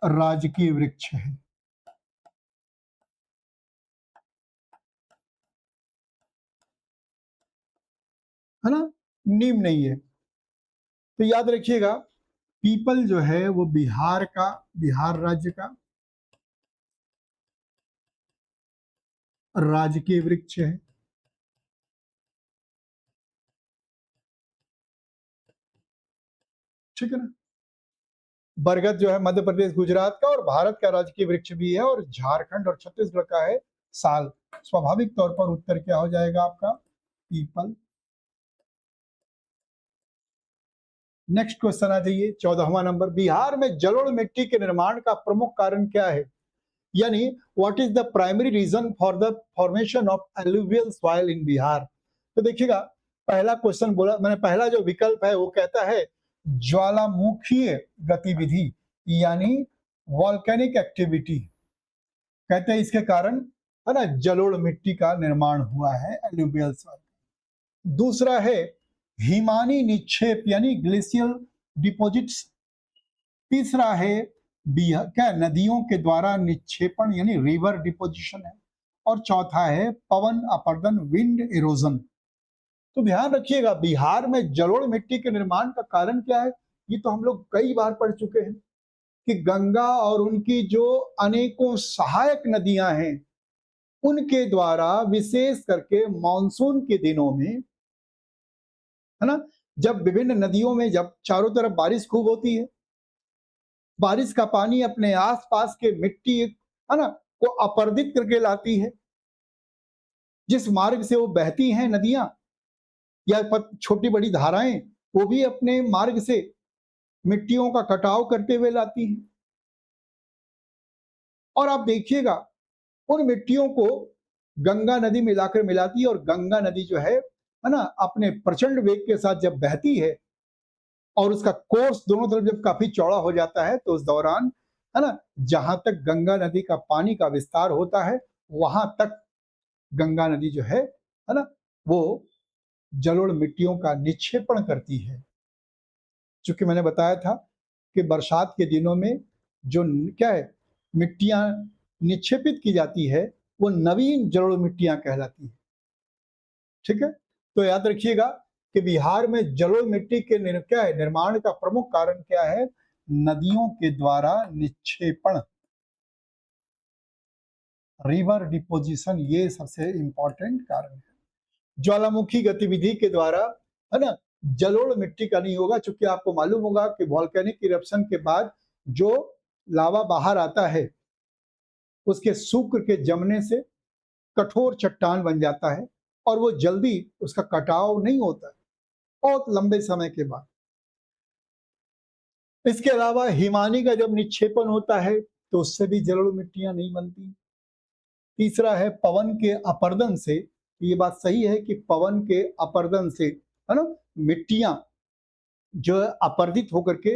राजकीय वृक्ष है ना, नीम नहीं है। तो याद रखिएगा, पीपल जो है वो बिहार राज्य का राजकीय वृक्ष है। ठीक है ना। बरगद जो है मध्य प्रदेश गुजरात का और भारत का राजकीय वृक्ष भी है, और झारखंड और छत्तीसगढ़ का है साल। स्वाभाविक तौर पर उत्तर क्या हो जाएगा आपका, पीपल। नेक्स्ट क्वेश्चन आ जाइए, 14वां नंबर। बिहार में जलोढ़ मिट्टी के निर्माण का प्रमुख कारण क्या है? यानी what is the primary reason for the formation of alluvial soil in Bihar? तो देखिएगा, पहला क्वेश्चन बोला मैंने, पहला जो विकल्प है वो कहता है ज्वालामुखीय गतिविधि, यानी वॉल्केनिक एक्टिविटी। कहते हैं इसके कारण है ना जलोढ़ मिट्टी का निर्माण हुआ है, एलुवियल सॉइल। दूसरा है हिमानी निक्षेप, यानी ग्लेशियल डिपॉजिट्स। तीसरा है क्या नदियों के द्वारा निक्षेपण, यानी रिवर डिपोजिशन है। और चौथा है पवन अपर्दन, विंड इरोजन। तो ध्यान रखिएगा, बिहार में जलोढ़ मिट्टी के निर्माण का कारण क्या है, ये तो हम लोग कई बार पढ़ चुके हैं कि गंगा और उनकी जो अनेकों सहायक नदियां हैं उनके द्वारा, विशेष करके मानसून के दिनों में, है ना, जब विभिन्न नदियों में जब चारों तरफ बारिश खूब होती है, बारिश का पानी अपने आसपास के मिट्टी है ना को अपर्दित करके लाती है। जिस मार्ग से वो बहती हैं नदियां या छोटी बड़ी धाराएं, वो भी अपने मार्ग से मिट्टियों का कटाव करते हुए लाती हैं। और आप देखिएगा, उन मिट्टियों को गंगा नदी मिलाकर मिलाती है, और गंगा नदी जो है ना, अपने प्रचंड वेग के साथ जब बहती है और उसका कोर्स दोनों तरफ जब काफी चौड़ा हो जाता है, तो उस दौरान, है ना, जहां तक गंगा नदी का पानी का विस्तार होता है, वहां तक गंगा नदी जो है ना, वो जलोढ़ मिट्टियों का निक्षेपण करती है। चूंकि मैंने बताया था कि बरसात के दिनों में जो क्या है मिट्टियां निक्षेपित की जाती है, वो नवीन जलोढ़ मिट्टियां कहलाती है। ठीक है। तो याद रखिएगा कि बिहार में जलोढ़ मिट्टी के क्या है निर्माण का प्रमुख कारण क्या है, नदियों के द्वारा निक्षेपण, रिवर डिपोजिशन, ये सबसे इंपॉर्टेंट कारण है। ज्वालामुखी गतिविधि के द्वारा, है ना, जलोढ़ मिट्टी का नहीं होगा, क्योंकि आपको मालूम होगा कि वॉल्केनिक इरप्शन के बाद जो लावा बाहर आता है, उसके सूख के जमने से कठोर चट्टान बन जाता है, और वो जल्दी उसका कटाव नहीं होता है, बहुत लंबे समय के बाद। इसके अलावा हिमानी का जब निक्षेपण होता है तो उससे भी जलोढ़ मिट्टियां नहीं बनती। तीसरा है पवन के अपर्दन से। ये बात सही है कि पवन के अपर्दन से, है ना, मिट्टियां जो अपर्दित होकर के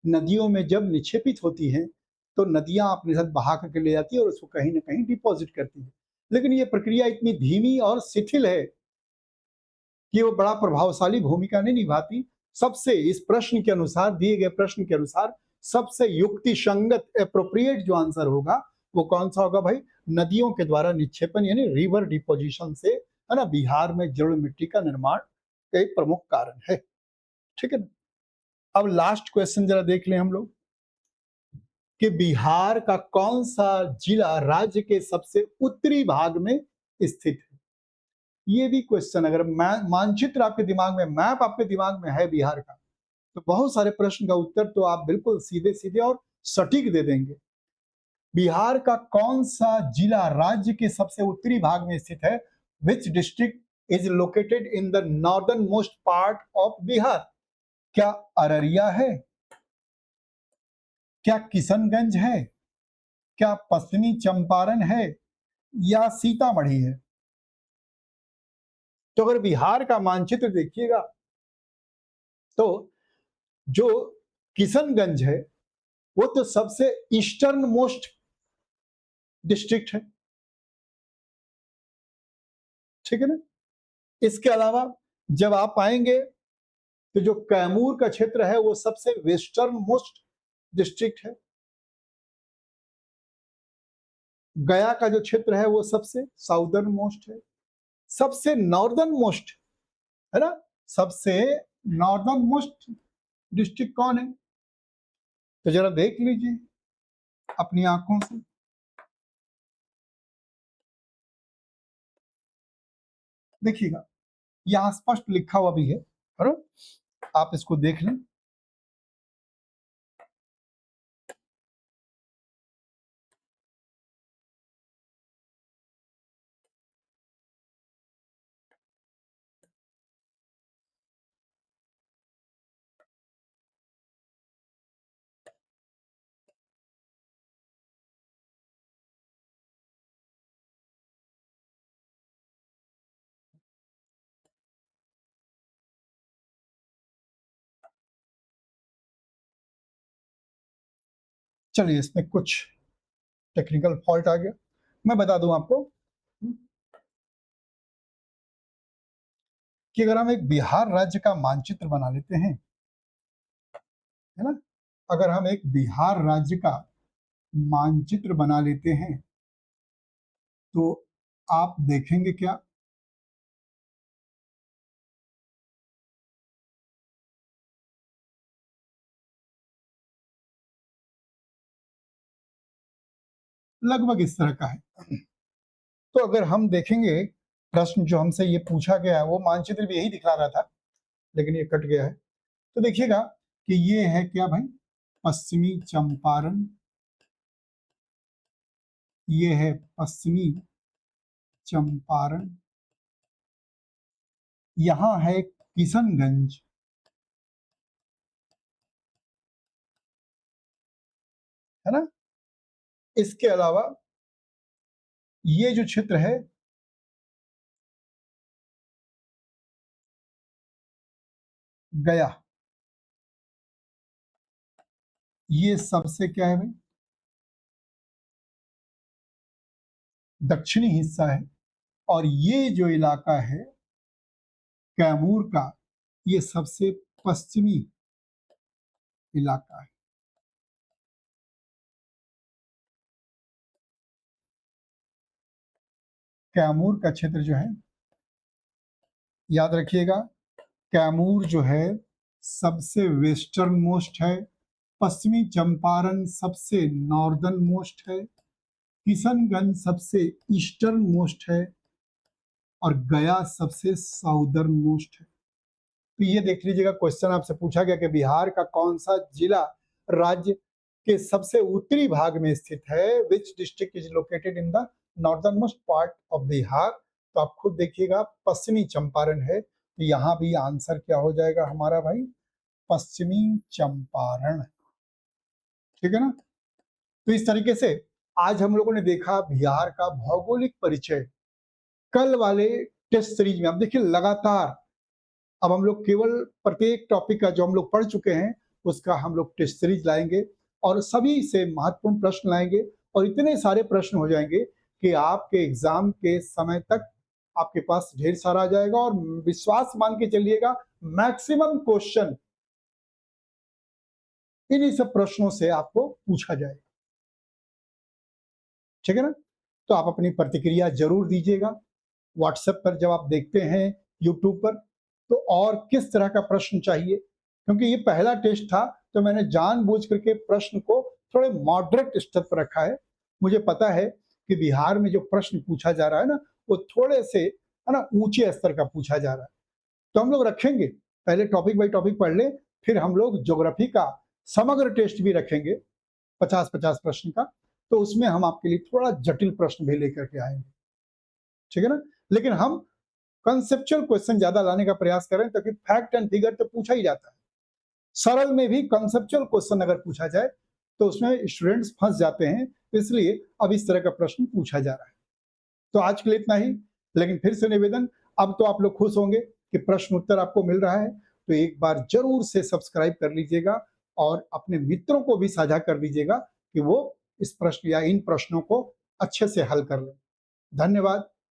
नदियों में जब निक्षेपित होती हैं, तो नदियां अपने साथ बहा करके ले जाती है और उसको कहीं ना कहीं डिपॉजिट करती है। लेकिन ये प्रक्रिया इतनी धीमी और शिथिल है कि वो बड़ा प्रभावशाली भूमिका नहीं निभाती। सबसे इस प्रश्न के अनुसार, दिए गए प्रश्न के अनुसार, सबसे युक्ति संगत एप्रोप्रिएट जो आंसर होगा वो कौन सा होगा भाई, नदियों के द्वारा निक्षेपण, यानी रिवर डिपोजिशन से, है ना, बिहार में जलोढ़ मिट्टी का निर्माण एक प्रमुख कारण है। ठीक है ना। अब लास्ट क्वेश्चन जरा देख लें हम लोग कि बिहार का कौन सा जिला राज्य के सबसे उत्तरी भाग में स्थित है। ये भी क्वेश्चन, अगर मानचित्र आपके दिमाग में, मैप आपके दिमाग में है बिहार का, तो बहुत सारे प्रश्न का उत्तर तो आप बिल्कुल सीधे सीधे और सटीक दे देंगे। बिहार का कौन सा जिला राज्य के सबसे उत्तरी भाग में स्थित है? Which district is located in the northern most part of Bihar? क्या अररिया है, क्या किशनगंज है, क्या पश्चिमी चंपारण है, या सीतामढ़ी है? तो अगर बिहार का मानचित्र देखिएगा तो जो किशनगंज है वो तो सबसे ईस्टर्न मोस्ट डिस्ट्रिक्ट है, ठीक है ना। इसके अलावा जब आप आएंगे तो जो कैमूर का क्षेत्र है वो सबसे वेस्टर्न मोस्ट डिस्ट्रिक्ट है। गया का जो क्षेत्र है वो सबसे साउदर्न मोस्ट है। सबसे नॉर्दर्न मोस्ट है ना, सबसे नॉर्दर्न मोस्ट डिस्ट्रिक्ट कौन है, तो जरा देख लीजिए अपनी आंखों से। देखिएगा यहां स्पष्ट लिखा हुआ भी है ना, आप इसको देख लें। चलिए इसमें कुछ टेक्निकल फॉल्ट आ गया, मैं बता दूं आपको कि अगर हम एक बिहार राज्य का मानचित्र बना लेते हैं, है ना, अगर हम एक बिहार राज्य का मानचित्र बना लेते हैं तो आप देखेंगे क्या, लगभग इस तरह का है। तो अगर हम देखेंगे प्रश्न जो हमसे ये पूछा गया है वो मानचित्र भी यही दिखला रहा था, लेकिन ये कट गया है। तो देखिएगा कि ये है क्या भाई, पश्चिमी चंपारण, ये है पश्चिमी चंपारण, यहां है किशनगंज, है ना। इसके अलावा ये जो क्षेत्र है गया, ये सबसे क्या है भाई, दक्षिणी हिस्सा है। और ये जो इलाका है कैमूर का, ये सबसे पश्चिमी इलाका है। कैमूर का क्षेत्र जो है, याद रखिएगा, कैमूर जो है सबसे वेस्टर्न मोस्ट है, पश्चिमी चंपारण सबसे नॉर्दर्न मोस्ट है, किशनगंज सबसे ईस्टर्न मोस्ट है और गया सबसे साउदर्न मोस्ट है। तो ये देख लीजिएगा क्वेश्चन आपसे पूछा गया कि बिहार का कौन सा जिला राज्य के सबसे उत्तरी भाग में स्थित है, which district is located in the northern most part of Bihar. तो आप खुद देखिएगा पश्चिमी चंपारण है, तो यहाँ भी आंसर क्या हो जाएगा हमारा भाई, पश्चिमी चंपारण, ठीक है ना। तो इस तरीके से आज हम लोगों ने देखा बिहार का भौगोलिक परिचय। कल वाले टेस्ट सीरीज में आप देखिए लगातार अब हम लोग केवल प्रत्येक टॉपिक का जो हम लोग पढ़ चुके हैं उसका हम लोग टेस्ट सीरीज लाएंगे और सभी से महत्वपूर्ण प्रश्न लाएंगे और इतने सारे प्रश्न हो जाएंगे कि आपके एग्जाम के समय तक आपके पास ढेर सारा आ जाएगा और विश्वास मान के चलिएगा मैक्सिमम क्वेश्चन इन्हीं सब प्रश्नों से आपको पूछा जाएगा, ठीक है ना। तो आप अपनी प्रतिक्रिया जरूर दीजिएगा व्हाट्सएप पर जब आप देखते हैं यूट्यूब पर, तो और किस तरह का प्रश्न चाहिए, क्योंकि ये पहला टेस्ट था तो मैंने जानबूझ करके प्रश्न को थोड़े मॉडरेट स्तर पर रखा है। मुझे पता है कि बिहार में जो प्रश्न पूछा जा रहा है ना वो थोड़े से है ना ऊंचे स्तर का पूछा जा रहा है, तो हम लोग रखेंगे, पहले टॉपिक बाई टॉपिक पढ़ ले, फिर हम लोग ज्योग्राफी का समग्र टेस्ट भी रखेंगे 50-50 प्रश्न का, तो उसमें हम आपके लिए थोड़ा जटिल प्रश्न भी लेकर के आएंगे, ठीक है ना। लेकिन हम कंसेप्चुअल क्वेश्चन ज्यादा लाने का प्रयास करें ताकि फैक्ट एंड फिगर तो पूछा ही जाता है, सरल में भी कंसेप्चुअल क्वेश्चन अगर पूछा जाए तो उसमें स्टूडेंट्स फंस जाते हैं, इसलिए अब इस तरह का प्रश्न पूछा जा रहा है। तो आज के लिए इतना ही, लेकिन फिर से निवेदन, अब तो आप लोग खुश होंगे कि प्रश्न उत्तर आपको मिल रहा है तो एक बार ज़रूर से सब्सक्राइब कर लीजिएगा और अपने मित्रों को भी साझा कर दीजिएगा कि वो इस प्रश्न या इन प्रश्नों को अच्छे से हल कर लें। धन्यवाद।